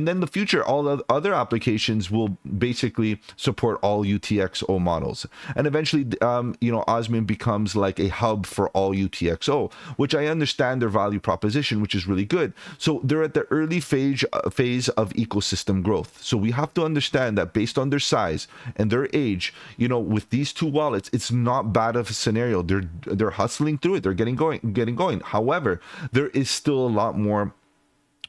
then the future, all the other applications will basically support all UTXO models, and eventually Osmium becomes like a hub for all UTXO, which I understand their value proposition, which is really good. So they're at the early phase of ecosystem growth. So we have to understand that based on their size and their age, with these two wallets, it's not bad of a scenario. They're hustling through it. They're getting going. However, there is still a lot more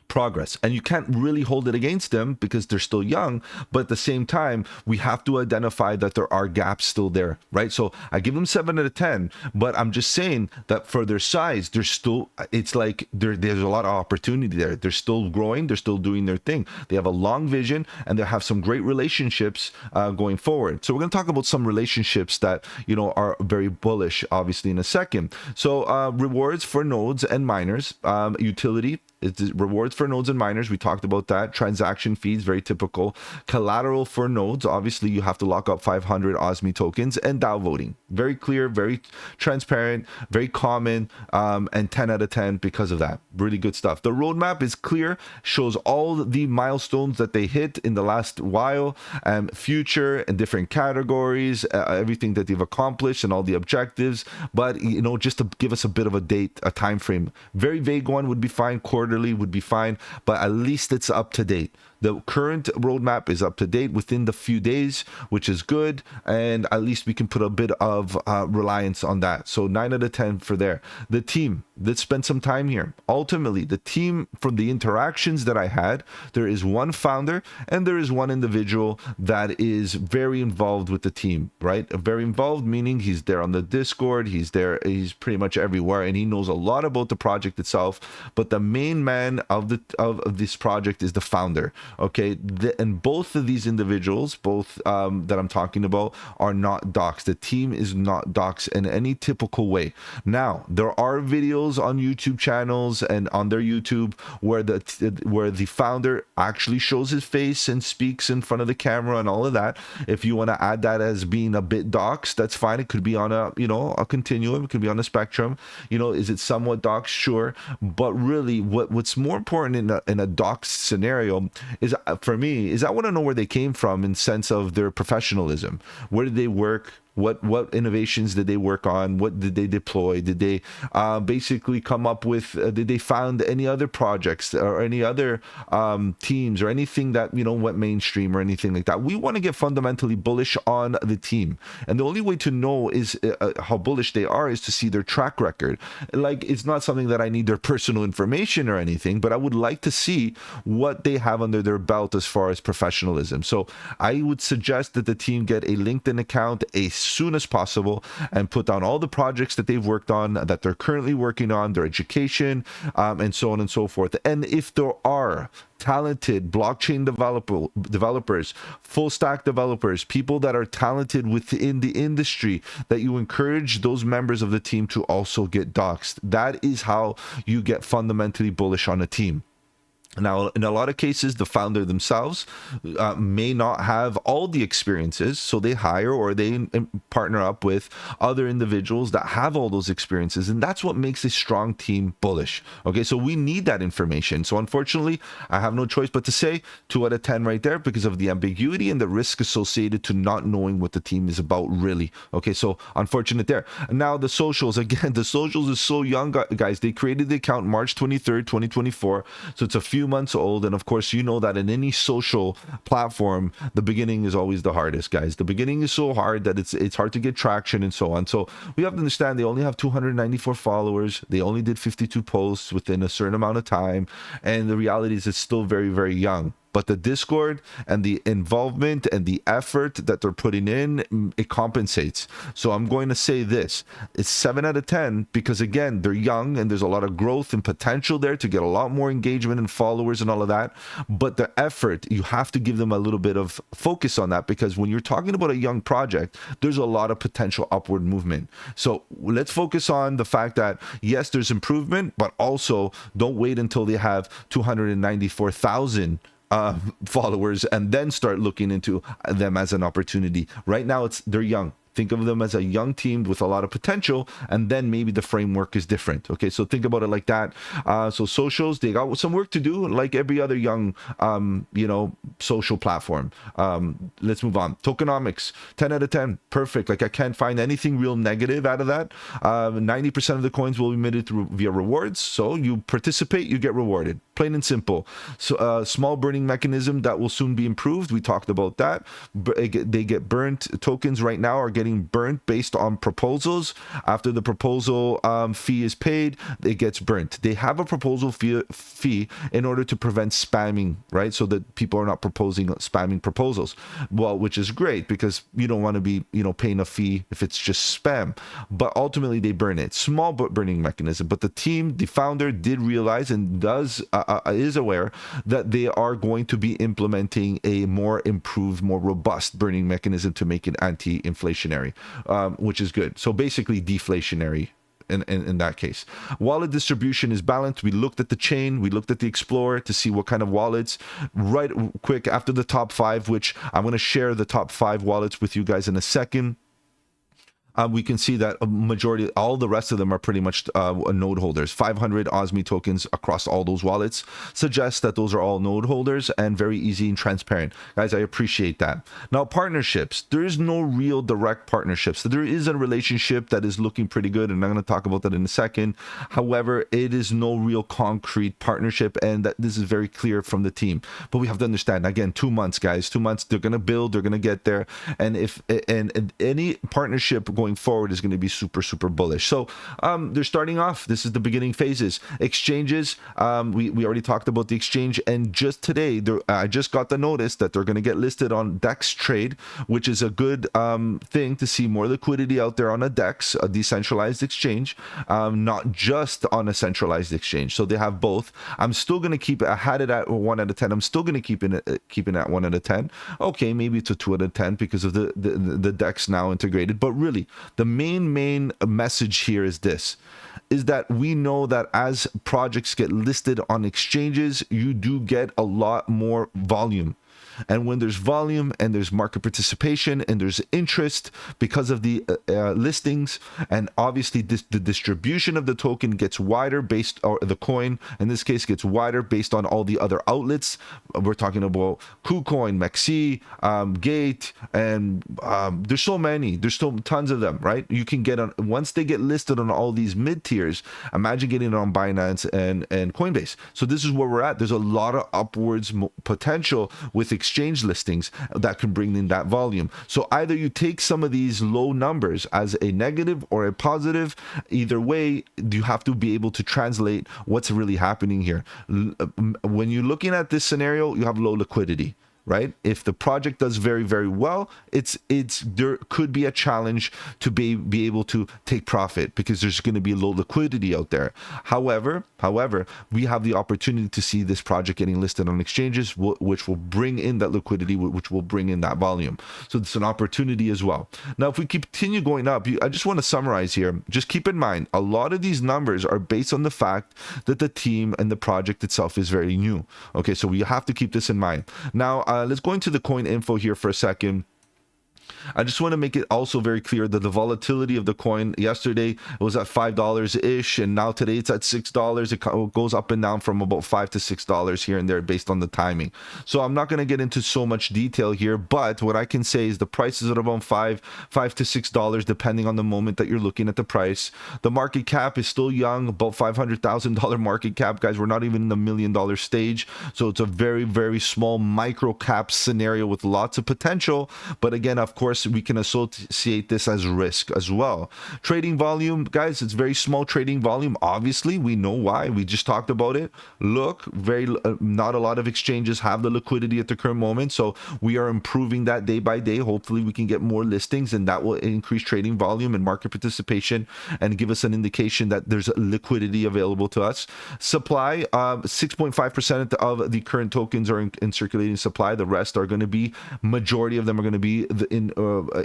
progress, and you can't really hold it against them because they're still young. But at the same time, we have to identify that there are gaps still there, right? So I give them 7 out of 10, but I'm just saying that for their size, it's like there's a lot of opportunity there. They're still growing, they're still doing their thing. They have a long vision, and they have some great relationships going forward. So we're going to talk about some relationships that are very bullish, obviously, in a second. So rewards for nodes and miners, utility It's rewards for nodes and miners. We talked about that. Transaction fees, very typical. Collateral for nodes. Obviously, you have to lock up 500 OSMI tokens, and DAO voting. Very clear, very transparent, very common, and 10 out of 10 because of that. Really good stuff. The roadmap is clear, shows all the milestones that they hit in the last while, future and different categories, everything that they've accomplished and all the objectives. But, you know, just to give us a bit of a date, a time frame. Very vague one would be fine. Quarterly would be fine, but at least it's up to date. The current roadmap is up to date within the few days, which is good, and at least we can put a bit of reliance on that. So 9 out of 10 for there. The team, let's spend some time here. Ultimately, the team, from the interactions that I had, there is one founder and there is one individual that is very involved with the team, right? Very involved, meaning he's there on the Discord, he's there, he's pretty much everywhere, and he knows a lot about the project itself. But the main man of this project is the founder. Okay, and both of these individuals, both that I'm talking about, are not doxxed. The team is not doxxed in any typical way. Now, there are videos on YouTube channels and on their YouTube where the founder actually shows his face and speaks in front of the camera and all of that. If you want to add that as being a bit doxxed, that's fine. It could be on a, you know, a continuum. It could be on a spectrum. You know, is it somewhat doxxed? Sure, but really, what's more important in a doxxed scenario is, for me, is I want to know where they came from in sense of their professionalism. Where did they work? What innovations did they work on? What did they deploy? Did they basically come up with, did they found any other projects or any other teams or anything that, you know, went mainstream or anything like that? We want to get fundamentally bullish on the team. And the only way to know is how bullish they are is to see their track record. Like, it's not something that I need their personal information or anything, but I would like to see what they have under their belt as far as professionalism. So I would suggest that the team get a LinkedIn account as soon as possible and put down all the projects that they've worked on, that they're currently working on, their education, and so on and so forth. And if there are talented blockchain developers, full stack developers, people that are talented within the industry, that you encourage those members of the team to also get doxxed. That is how you get fundamentally bullish on a team. Now, in a lot of cases, the founder themselves may not have all the experiences, so they hire or they partner up with other individuals that have all those experiences, and that's what makes a strong team bullish. Okay, so we need that information. So unfortunately, I have no choice but to say 2 out of 10 right there because of the ambiguity and the risk associated to not knowing what the team is about really. Okay, so unfortunate there. Now, the socials, again, the socials is so young, guys. They created the account March 23rd, 2024, so it's a few months old, and of course, you know that in any social platform, the beginning is always the hardest, guys. The beginning is so hard that it's hard to get traction and so on. So we have to understand they only have 294 followers. They only did 52 posts within a certain amount of time, and the reality is it's still very, very young. But the Discord and the involvement and the effort that they're putting in, it compensates. So I'm going to say this. It's 7 out of 10 because, again, they're young and there's a lot of growth and potential there to get a lot more engagement and followers and all of that. But the effort, you have to give them a little bit of focus on that, because when you're talking about a young project, there's a lot of potential upward movement. So let's focus on the fact that, yes, there's improvement, but also don't wait until they have 294,000 followers and then start looking into them as an opportunity. Right now, they're young. Think of them as a young team with a lot of potential, and then maybe the framework is different. Okay, so think about it like that. So socials, they got some work to do, like every other young, social platform. Let's move on. Tokenomics, 10 out of 10, perfect. Like, I can't find anything real negative out of that. 90% of the coins will be emitted via rewards. So you participate, you get rewarded. Plain and simple. So small burning mechanism that will soon be improved. We talked about that. They get burnt. Tokens right now are getting burnt based on proposals. After the proposal fee is paid, it gets burnt. They have a proposal fee in order to prevent spamming, right? So that people are not spamming proposals. Well, which is great because you don't want to be, paying a fee if it's just spam. But ultimately, they burn it. Small burning mechanism. But the team, the founder, did realize and is aware that they are going to be implementing a more improved, more robust burning mechanism to make it anti-inflationary, which is good. So basically deflationary in that case. Wallet distribution is balanced. We looked at the chain, we looked at the Explorer to see what kind of wallets. Right quick after the top 5, which I'm going to share the top 5 wallets with you guys in a second. We can see that a majority, all the rest of them are pretty much node holders. 500 OSMI tokens across all those wallets suggests that those are all node holders and very easy and transparent. Guys, I appreciate that. Now, partnerships. There is no real direct partnerships. So there is a relationship that is looking pretty good, and I'm going to talk about that in a second. However, it is no real concrete partnership, and that this is very clear from the team. But we have to understand, again, 2 months, guys. 2 months, they're going to build, they're going to get there. And if and any partnership going forward is going to be super bullish. So they're starting off. This is the beginning phases. Exchanges, we already talked about the exchange, and just today I just got the notice that they're going to get listed on DEX Trade, which is a good thing to see more liquidity out there on a DEX, a decentralized exchange, not just on a centralized exchange. So they have both. I'm still going to keep it. I had it at 1 out of 10. I'm still going to keep it at 1 out of 10. Okay, maybe it's a 2 out of 10 because of the DEX now integrated. But really, the main message here is this, is that we know that as projects get listed on exchanges, you do get a lot more volume. And when there's volume and there's market participation and there's interest because of the listings, and obviously the distribution of the token gets wider based, or the coin in this case gets wider based on all the other outlets. We're talking about KuCoin, Maxi, Gate, and there's so many. There's still tons of them, right? You can get on, once they get listed on all these mid tiers, imagine getting it on Binance and Coinbase. So this is where we're at. There's a lot of upwards potential with exchange listings that can bring in that volume. So either you take some of these low numbers as a negative or a positive. Either way, you have to be able to translate what's really happening here. When you're looking at this scenario, you have low liquidity, right? If the project does very well, it's there could be a challenge to be able to take profit because there's going to be low liquidity out there. However, we have the opportunity to see this project getting listed on exchanges, which will bring in that liquidity, which will bring in that volume. So it's an opportunity as well. Now, if we continue going up, I just want to summarize here. Just keep in mind, a lot of these numbers are based on the fact that the team and the project itself is very new. Okay, so we have to keep this in mind. Now, let's go into the coin info here for a second. I just want to make it also very clear that the volatility of the coin, yesterday it was at $5-ish, and now today it's at $6. It goes up and down from about $5 to $6 here and there based on the timing. So I'm not going to get into so much detail here, but what I can say is the price is at around $5 to $6 depending on the moment that you're looking at the price. The market cap is still young, about $500,000 market cap, guys. We're not even in the $1 million stage, so it's a very small micro cap scenario with lots of potential. But again, of course, we can associate this as risk as well. Trading volume, guys, it's very small trading volume. Obviously, we know why. We just talked about it. Look, not a lot of exchanges have the liquidity at the current moment, so we are improving that day by day. Hopefully, we can get more listings, and that will increase trading volume and market participation and give us an indication that there's liquidity available to us. Supply, 6.5% of the current tokens are in circulating supply. The rest are going to be, majority of them are going to be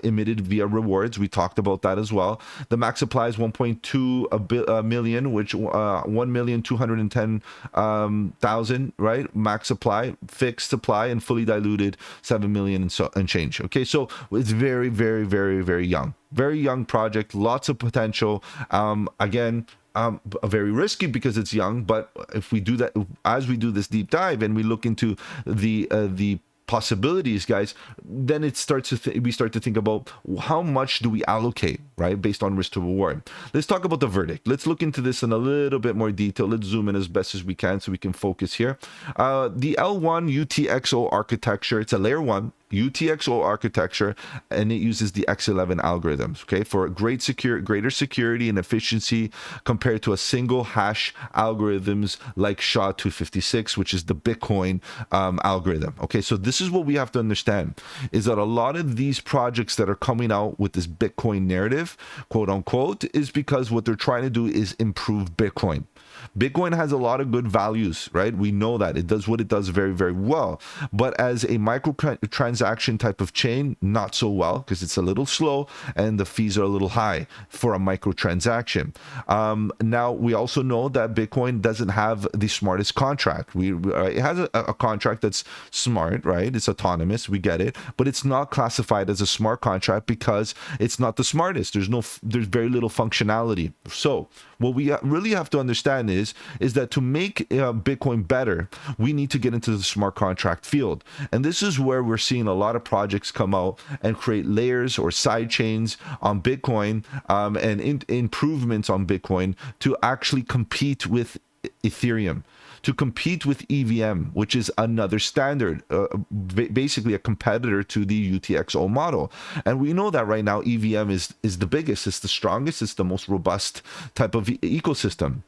emitted via rewards. We talked about that as well. The max supply is 1.2 million, which 1,210,000, right? Max supply, fixed supply, and fully diluted 7 million and change. Okay, so it's very young. Very young project, lots of potential. Again, very risky because it's young, but if we do that, as we do this deep dive and we look into the possibilities, guys, then it starts to we start to think about how much do we allocate, right, based on risk to reward. Let's talk about the verdict. Let's look into this in a little bit more detail. Let's zoom in as best as we can so we can focus here. The L1 UTXO architecture, it's a layer 1 UTXO architecture, and it uses the X11 algorithms, okay, for greater security and efficiency compared to a single hash algorithms like SHA-256, which is the Bitcoin algorithm. Okay, so this is what we have to understand, is that a lot of these projects that are coming out with this Bitcoin narrative, quote unquote, is because what they're trying to do is improve Bitcoin. Bitcoin has a lot of good values, right? We know that it does what it does very, very well. But as a micro transaction type of chain, not so well, because it's a little slow and the fees are a little high for a micro transaction. Now, we also know that Bitcoin doesn't have the smartest contract. It has a contract that's smart, right? It's autonomous, we get it, but it's not classified as a smart contract because it's not the smartest. There's very little functionality. So what we really have to understand is that to make Bitcoin better, we need to get into the smart contract field. And this is where we're seeing a lot of projects come out and create layers or side chains on Bitcoin, and improvements on Bitcoin to actually compete with Ethereum, to compete with EVM, which is another standard, basically a competitor to the UTXO model. And we know that right now EVM is the biggest, it's the strongest, it's the most robust type of ecosystem.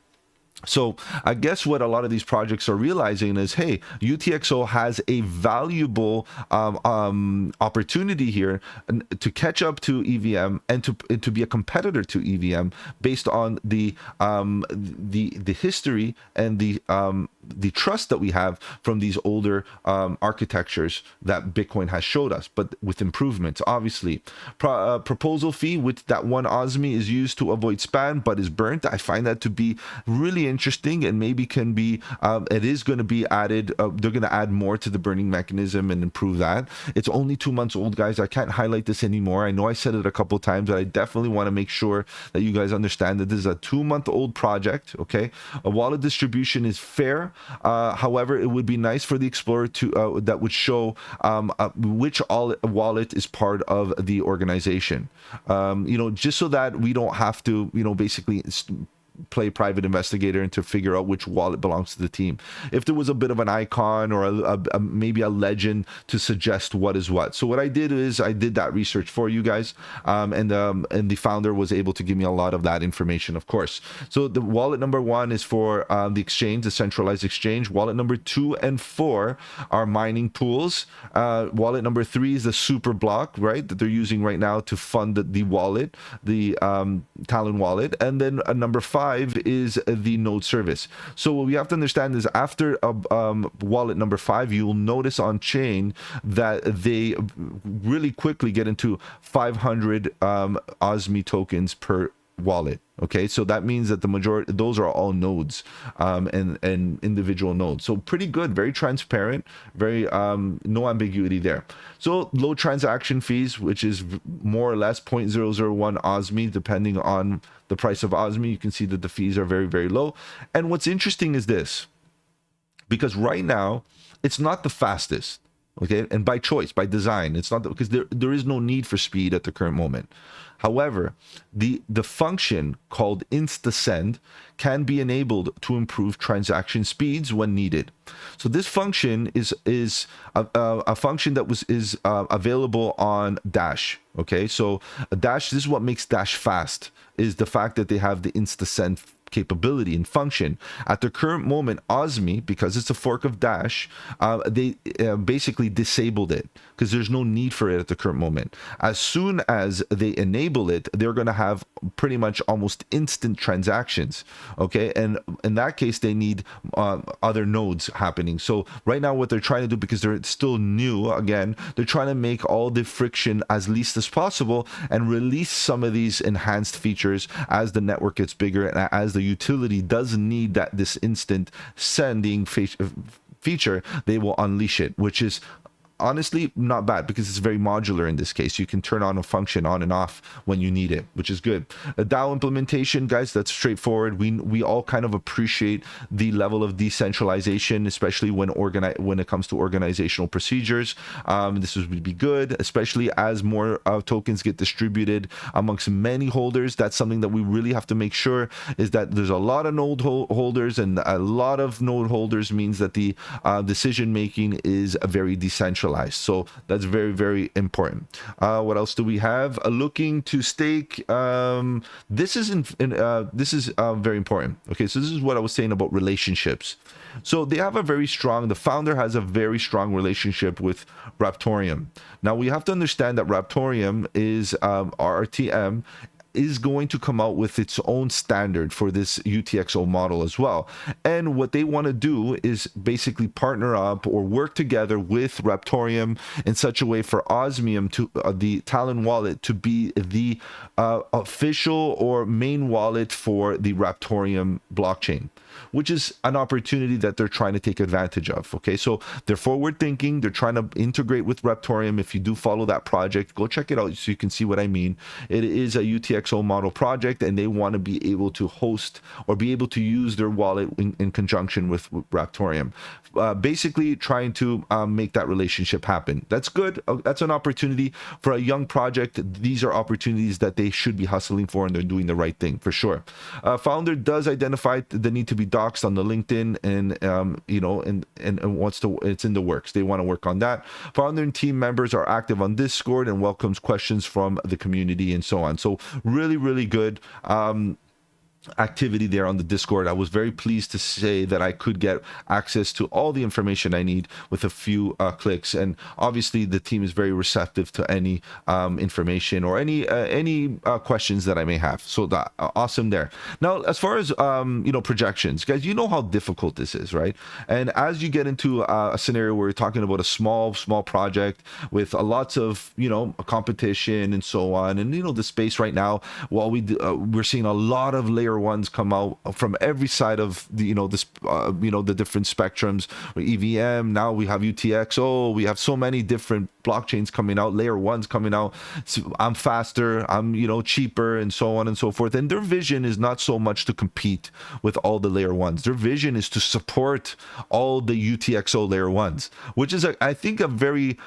So I guess what a lot of these projects are realizing is, hey, UTXO has a valuable opportunity here to catch up to EVM and to be a competitor to EVM based on the history and the trust that we have from these older architectures that Bitcoin has showed us, but with improvements, obviously. Proposal fee with that one OSMI is used to avoid spam, but is burnt. I find that to be really interesting, and maybe can be, it is going to be added. They're going to add more to the burning mechanism and improve that. It's only 2 months old, guys. I can't highlight this anymore. I know I said it a couple times, but I definitely want to make sure that you guys understand that this is a 2-month-old project, okay? A wallet distribution is fair. However, it would be nice for the Explorer to that would show which wallet is part of the organization, just so that we don't have to, basically play private investigator and to figure out which wallet belongs to the team. If there was a bit of an icon or maybe a legend to suggest what is what. So what I did is I did that research for you guys, and the founder was able to give me a lot of that information, of course. So the wallet number 1 is for the exchange, the centralized exchange. Wallet number 2 and 4 are mining pools. Wallet number 3 is the super block, right, that they're using right now to fund the wallet, the Talon wallet. And then number 5 is the node service. So what we have to understand is after wallet number 5, you will notice on chain that they really quickly get into 500 OSMI tokens per wallet. Okay, so that means that the majority, those are all nodes, and individual nodes. So pretty good, very transparent, very no ambiguity there. So low transaction fees, which is more or less 0.001 OSMI, depending on the price of OSMI. You can see that the fees are very, very low. And what's interesting is this, because right now it's not the fastest. Okay, and by choice, by design, it's not because there is no need for speed at the current moment. However, the function called InstaSend can be enabled to improve transaction speeds when needed. So this function is a function that is available on Dash. Okay, so Dash, this is what makes Dash fast, is the fact that they have the InstaSend capability and function. At the current moment, OSMI, because it's a fork of Dash, they basically disabled it because there's no need for it at the current moment. As soon as they enable it, they're going to have pretty much almost instant transactions. Okay, and in that case, they need other nodes happening. So right now, what they're trying to do, because they're still new, again, they're trying to make all the friction as least as possible and release some of these enhanced features as the network gets bigger and as the utility does need this instant sending feature, they will unleash it, which is honestly not bad because it's very modular in this case. You can turn on a function on and off when you need it, which is good. A DAO implementation, guys, that's straightforward. We all kind of appreciate the level of decentralization, especially when it comes to organizational procedures. This would be good, especially as more tokens get distributed amongst many holders. That's something that we really have to make sure is that there's a lot of node holders, and a lot of node holders means that the decision making is very decentralized. So that's very, very important. What else do we have? Looking to stake. This is very important. Okay, so this is what I was saying about relationships. So they have the founder has a very strong relationship with Raptorium. Now we have to understand that Raptorium is RTM. is going to come out with its own standard for this UTXO model as well. And what they want to do is basically partner up or work together with Reptorium in such a way for Osmium to the Talon wallet to be the official or main wallet for the Reptorium blockchain, which is an opportunity that they're trying to take advantage of. Okay, so they're forward thinking. They're trying to integrate with Reptorium. If you do follow that project, go check it out so you can see what I mean. It is a UTXO model project, and they want to be able to host or be able to use their wallet in conjunction with Reptorium. Basically trying to make that relationship happen. That's good. That's an opportunity for a young project. These are opportunities that they should be hustling for, and they're doing the right thing for sure. Founder does identify the need to be doxed on the LinkedIn, and you know, and wants to, it's in the works. They want to work on that. Founder and team members are active on Discord and welcomes questions from the community and so on. So really good activity there on the Discord. I was very pleased to say that I could get access to all the information I need with a few clicks, and obviously the team is very receptive to any information or any questions that I may have. So that awesome there. Now, as far as you know, projections, guys, you know how difficult this is, right? And as you get into a scenario where you're talking about a small project with lots of, you know, competition and so on, and you know, the space right now, while we're seeing a lot of layer ones come out from every side of the, you know, this you know, the different spectrums. EVM, now we have UTXO, we have so many different blockchains coming out, layer ones coming out. So I'm faster, I'm, you know, cheaper, and so on and so forth. And their vision is not so much to compete with all the layer ones. Their vision is to support all the UTXO layer ones, which is I think a very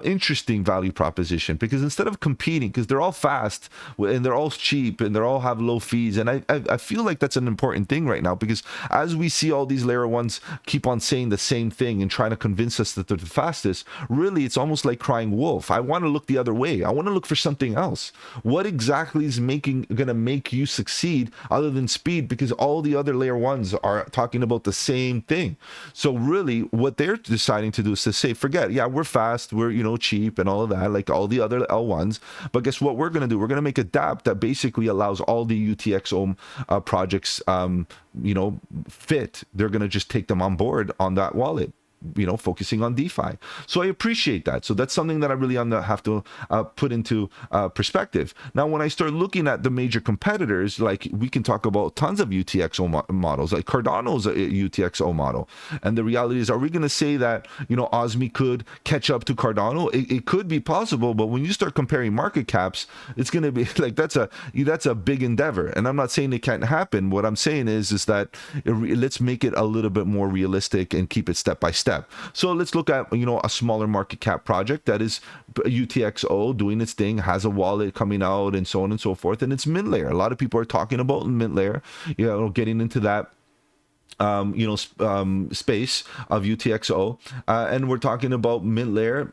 interesting value proposition, because instead of competing, because they're all fast and they're all cheap and they all have low fees, and I feel like that's an important thing right now, because as we see all these layer ones keep on saying the same thing and trying to convince us that they're the fastest, really it's almost like crying wolf. I want to look the other way. I want to look for something else. What exactly is gonna make you succeed other than speed? Because all the other layer ones are talking about the same thing. So really what they're deciding to do is to say, forget, yeah, we're fast, we're, you know, cheap and all of that, like all the other L1s, but guess what we're gonna do? We're gonna make a dApp that basically allows all the UTXO projects you know, fit. They're going to just take them on board on that wallet, you know, focusing on DeFi. So I appreciate that. So that's something that I really have to put into perspective. Now, when I start looking at the major competitors, like we can talk about tons of UTXO models, like Cardano's a UTXO model. And the reality is, are we going to say that, you know, OSMI could catch up to Cardano? It could be possible, but when you start comparing market caps, it's going to be like, that's a big endeavor. And I'm not saying it can't happen. What I'm saying is that let's make it a little bit more realistic and keep it step by step. So let's look at, you know, a smaller market cap project that is UTXO doing its thing, has a wallet coming out and so on and so forth, and it's mint layer. A lot of people are talking about mint layer, you know, getting into that you know, space of UTXO, and we're talking about mint layer,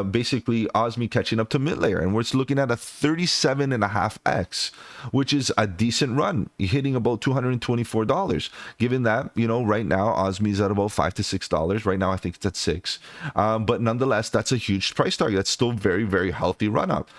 basically OSMI catching up to mint layer, and we're looking at a 37.5x, which is a decent run, hitting about $224. Given that, you know, right now OSMI is at about $5 to $6. Right now I think it's at $6, but nonetheless, that's a huge price target. That's still very healthy run up.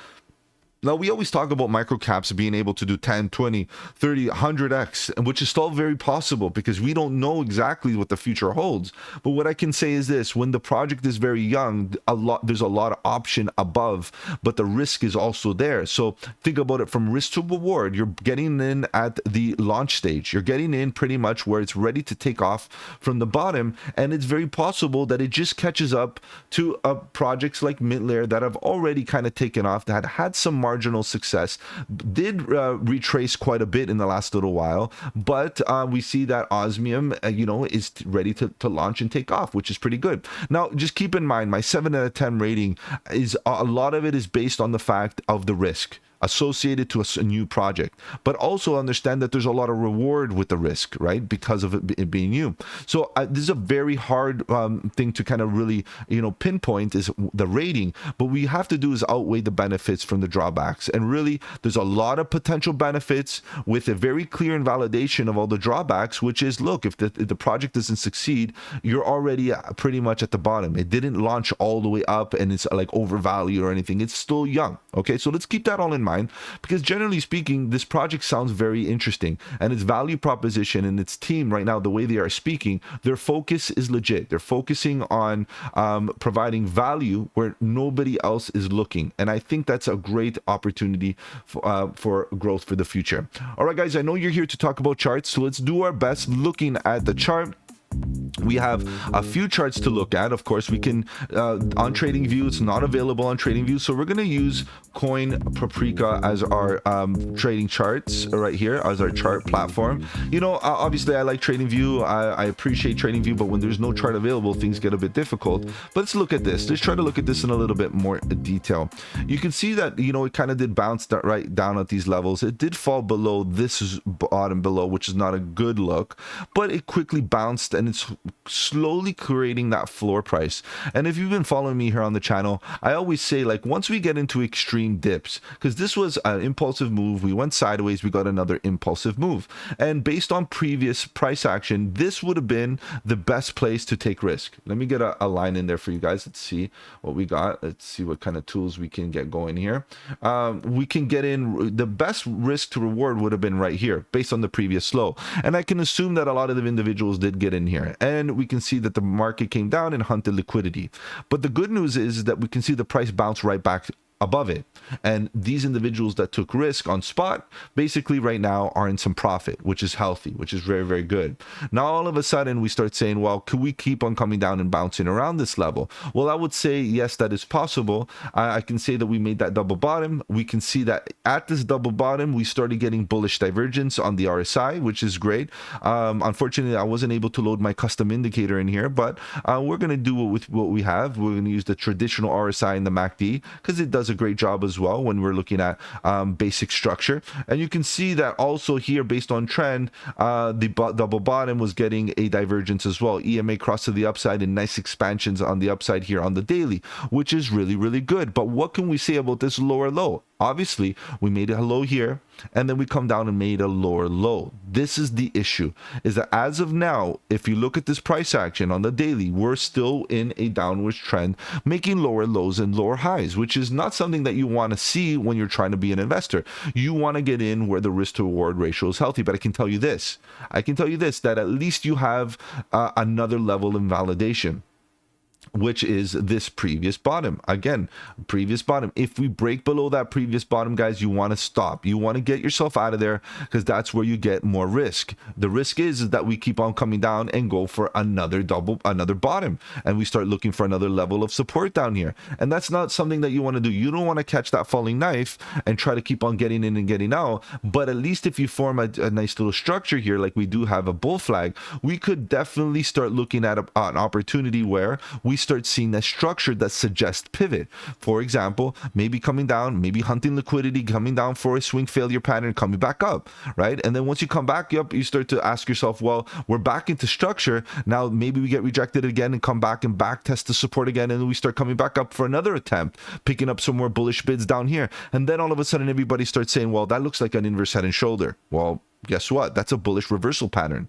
Now, we always talk about microcaps being able to do 10, 20, 30, 100x, which is still very possible because we don't know exactly what the future holds. But what I can say is this: when the project is very young, there's a lot of option above, but the risk is also there. So think about it from risk to reward. You're getting in at the launch stage. You're getting in pretty much where it's ready to take off from the bottom, and it's very possible that it just catches up to projects like Mint Layer that have already kind of taken off, that had some marginal success, did retrace quite a bit in the last little while, but we see that Osmium, you know, is ready to launch and take off, which is pretty good. Now, just keep in mind, my 7 out of 10 rating is a lot of it is based on the fact of the risk associated to a new project, but also understand that there's a lot of reward with the risk, right? Because of it being new. So this is a very hard thing to kind of really, you know, pinpoint is the rating, but what we have to do is outweigh the benefits from the drawbacks. And really, there's a lot of potential benefits with a very clear invalidation of all the drawbacks, which is, look, if the project doesn't succeed, you're already pretty much at the bottom. It didn't launch all the way up and it's like overvalued or anything. It's still young. Okay, so let's keep that all in mind. mind, because generally speaking, this project sounds very interesting, and its value proposition and its team right now, the way they are speaking, their focus is legit. They're focusing on providing value where nobody else is looking, and I think that's a great opportunity for growth for the future. All right, guys, I know you're here to talk about charts, so let's do our best looking at the chart. We have a few charts to look at. Of course, we can on TradingView, it's not available on TradingView, so we're going to use Coin Paprika as our trading charts right here, as our chart platform. You know, obviously I like TradingView, I appreciate TradingView, but when there's no chart available, things get a bit difficult. But let's look at this. Let's try to look at this in a little bit more detail. You can see that, you know, it kind of did bounce right down at these levels. It did fall below this bottom below, which is not a good look, but it quickly bounced, and it's slowly creating that floor price. And if you've been following me here on the channel, I always say, like, once we get into extreme dips, because this was an impulsive move, we went sideways, we got another impulsive move, and based on previous price action, this would have been the best place to take risk. Let me get a line in there for you guys. Let's see what we got. Let's see what kind of tools we can get going here. We can get in, the best risk to reward would have been right here based on the previous low, and I can assume that a lot of the individuals did get in here, and we can see that the market came down and hunted liquidity. But the good news is that we can see the price bounce right back above it, and these individuals that took risk on spot basically right now are in some profit, which is healthy, which is very, very good. Now all of a sudden we start saying, well, could we keep on coming down and bouncing around this level? Well, I would say yes, that is possible. I can say that we made that double bottom. We can see that at this double bottom we started getting bullish divergence on the RSI, which is great. Unfortunately, I wasn't able to load my custom indicator in here, but we're going to do it with what we have. We're going to use the traditional RSI and the MACD, because it does a great job as well when we're looking at basic structure. And you can see that also here, based on trend, the double bottom was getting a divergence as well. EMA crossed to the upside and nice expansions on the upside here on the daily, which is really, really good. But what can we say about this lower low? Obviously, we made a low here, and then we come down and made a lower low. This is the issue, is that as of now, if you look at this price action on the daily, we're still in a downward trend, making lower lows and lower highs, which is not something that you want to see when you're trying to be an investor. You want to get in where the risk to reward ratio is healthy. But I can tell you this, that at least you have another level of validation, which is this previous bottom. Again, previous bottom. If we break below that previous bottom, guys, you want to stop. You want to get yourself out of there, because that's where you get more risk. The risk is that we keep on coming down and go for another bottom, and we start looking for another level of support down here. And that's not something that you want to do. You don't want to catch that falling knife and try to keep on getting in and getting out. But at least if you form a nice little structure here, like we do have a bull flag, we could definitely start looking at an opportunity where we start seeing that structure that suggests pivot. For example, maybe coming down, maybe hunting liquidity, coming down for a swing failure pattern, coming back up, right? And then once you come back up, you start to ask yourself, well, we're back into structure. Now maybe we get rejected again and come back and back test the support again, and then we start coming back up for another attempt, picking up some more bullish bids down here. And then all of a sudden everybody starts saying, well, that looks like an inverse head and shoulder. Well, guess what? That's a bullish reversal pattern,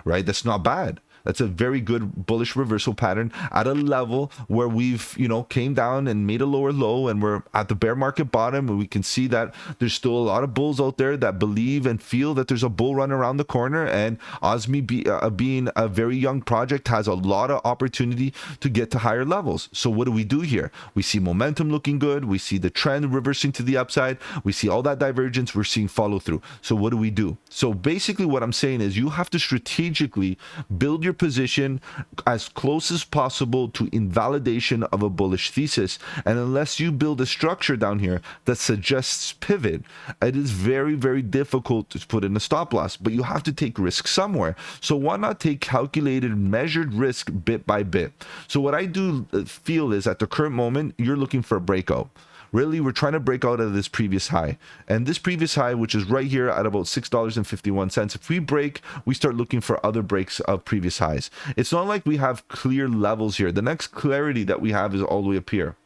right? That's not bad. That's a very good bullish reversal pattern at a level where we've, you know, came down and made a lower low, and we're at the bear market bottom, and we can see that there's still a lot of bulls out there that believe and feel that there's a bull run around the corner, and OSMI being a very young project has a lot of opportunity to get to higher levels. So what do we do here? We see momentum looking good. We see the trend reversing to the upside. We see all that divergence. We're seeing follow through. So what do? So basically what I'm saying is you have to strategically build your position as close as possible to invalidation of a bullish thesis, and unless you build a structure down here that suggests pivot, it is very, very difficult to put in a stop loss. But you have to take risk somewhere, so why not take calculated, measured risk bit by bit? So what I do feel is at the current moment you're looking for a breakout. Really, we're trying to break out of this previous high. And this previous high, which is right here at about $6.51, if we break, we start looking for other breaks of previous highs. It's not like we have clear levels here. The next clarity that we have is all the way up here.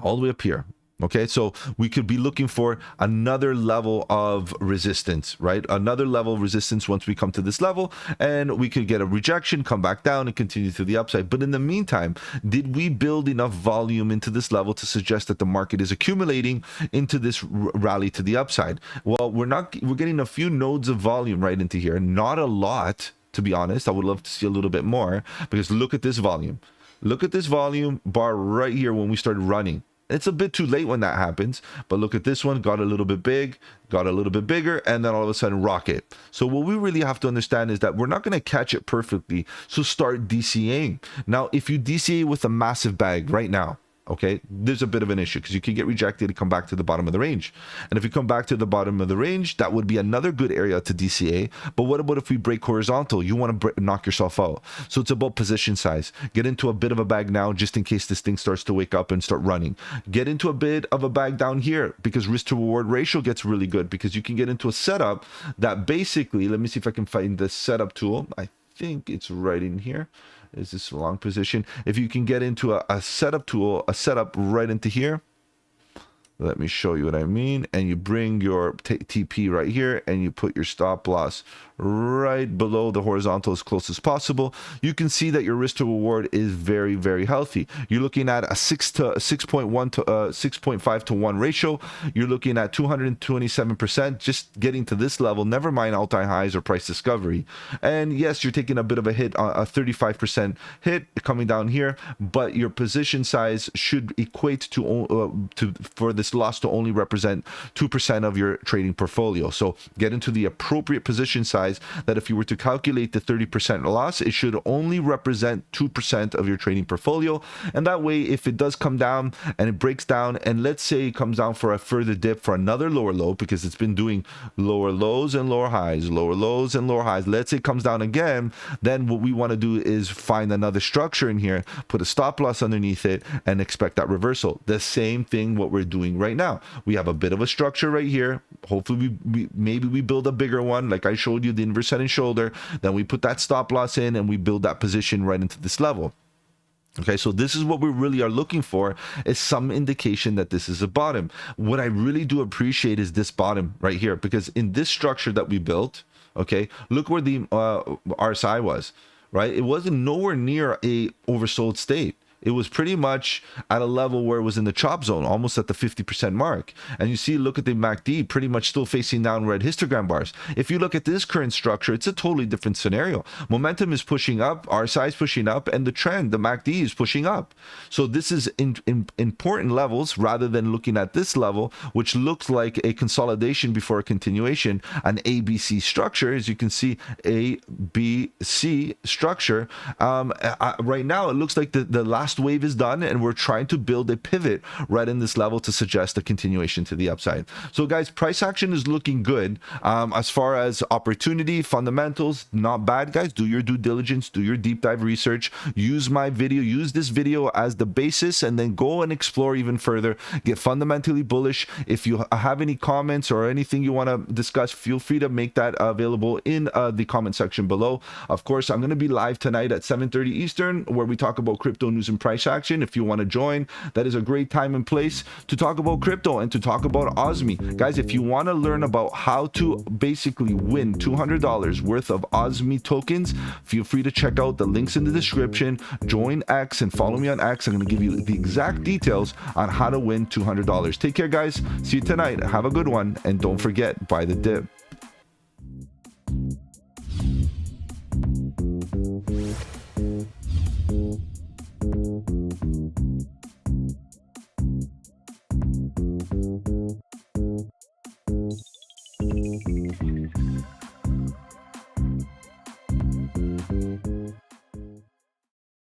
All the way up here. Okay, so we could be looking for another level of resistance, right? Another level of resistance once we come to this level, and we could get a rejection, come back down, and continue to the upside. But in the meantime, did we build enough volume into this level to suggest that the market is accumulating into this rally to the upside? Well, we're getting a few nodes of volume right into here, not a lot, to be honest. I would love to see a little bit more, because look at this volume. Look at this volume bar right here when we started running. It's a bit too late when that happens, but look at this one, got a little bit big, got a little bit bigger, and then all of a sudden rocket. So what we really have to understand is that we're not going to catch it perfectly, so start DCAing. Now, if you DCA with a massive bag right now, okay, there's a bit of an issue because you can get rejected and come back to the bottom of the range. And if you come back to the bottom of the range, that would be another good area to DCA. But what about if we break horizontal? You want to knock yourself out. So it's about position size. Get into a bit of a bag now just in case this thing starts to wake up and start running. Get into a bit of a bag down here because risk to reward ratio gets really good, because you can get into a setup that basically, let me see if I can find the setup tool. I think it's right in here. Is this a long position? If you can get into a setup tool, a setup right into here, let me show you what I mean. And you bring your TP right here, and you put your stop loss right below the horizontal as close as possible. You can see that your risk to reward is very, very healthy. You're looking at a 6.1 to 6.5 to 1 ratio. You're looking at 227% just getting to this level, never mind all-time highs or price discovery. And yes, you're taking a bit of a hit, a 35% hit coming down here, but your position size should equate to for this loss to only represent 2% of your trading portfolio. So get into the appropriate position size that if you were to calculate the 30% loss, it should only represent 2% of your trading portfolio. And that way, if it does come down and it breaks down, and let's say it comes down for a further dip for another lower low, because it's been doing lower lows and lower highs, lower lows and lower highs. Let's say it comes down again, then what we want to do is find another structure in here, put a stop loss underneath it, and expect that reversal. The same thing what we're doing right now. We have a bit of a structure right here. Hopefully maybe we build a bigger one, like I showed you, the inverse head and shoulder. Then we put that stop loss in, and we build that position right into this level. Okay, so this is what we really are looking for, is some indication that this is a bottom. What I really do appreciate is this bottom right here, because in this structure that we built, okay, look where the RSI was, right? It wasn't nowhere near a oversold state. It was pretty much at a level where it was in the chop zone, almost at the 50% mark. And you see, look at the MACD, pretty much still facing down red histogram bars. If you look at this current structure, it's a totally different scenario. Momentum is pushing up, RSI is pushing up, and the trend, the MACD, is pushing up. So this is important levels rather than looking at this level, which looks like a consolidation before a continuation, an ABC structure. As you can see, ABC structure. Right now, it looks like the last wave is done, and we're trying to build a pivot right in this level to suggest a continuation to the upside. So guys, price action is looking good. As far as opportunity, fundamentals, not bad, guys. Do your due diligence, do your deep dive research, use my video, use this video as the basis, and then go and explore even further. Get fundamentally bullish. If you have any comments or anything you want to discuss, feel free to make that available in the comment section below. Of course, I'm going to be live tonight at 7:30 Eastern, where we talk about crypto news and price action. If you want to join, that is a great time and place to talk about crypto and to talk about OSMI. Guys, if you want to learn about how to basically win $200 worth of OSMI tokens, feel free to check out the links in the description. Join X and follow me on X. I'm going to give you the exact details on how to win $200. Take care, guys. See you tonight. Have a good one. And don't forget, buy the dip.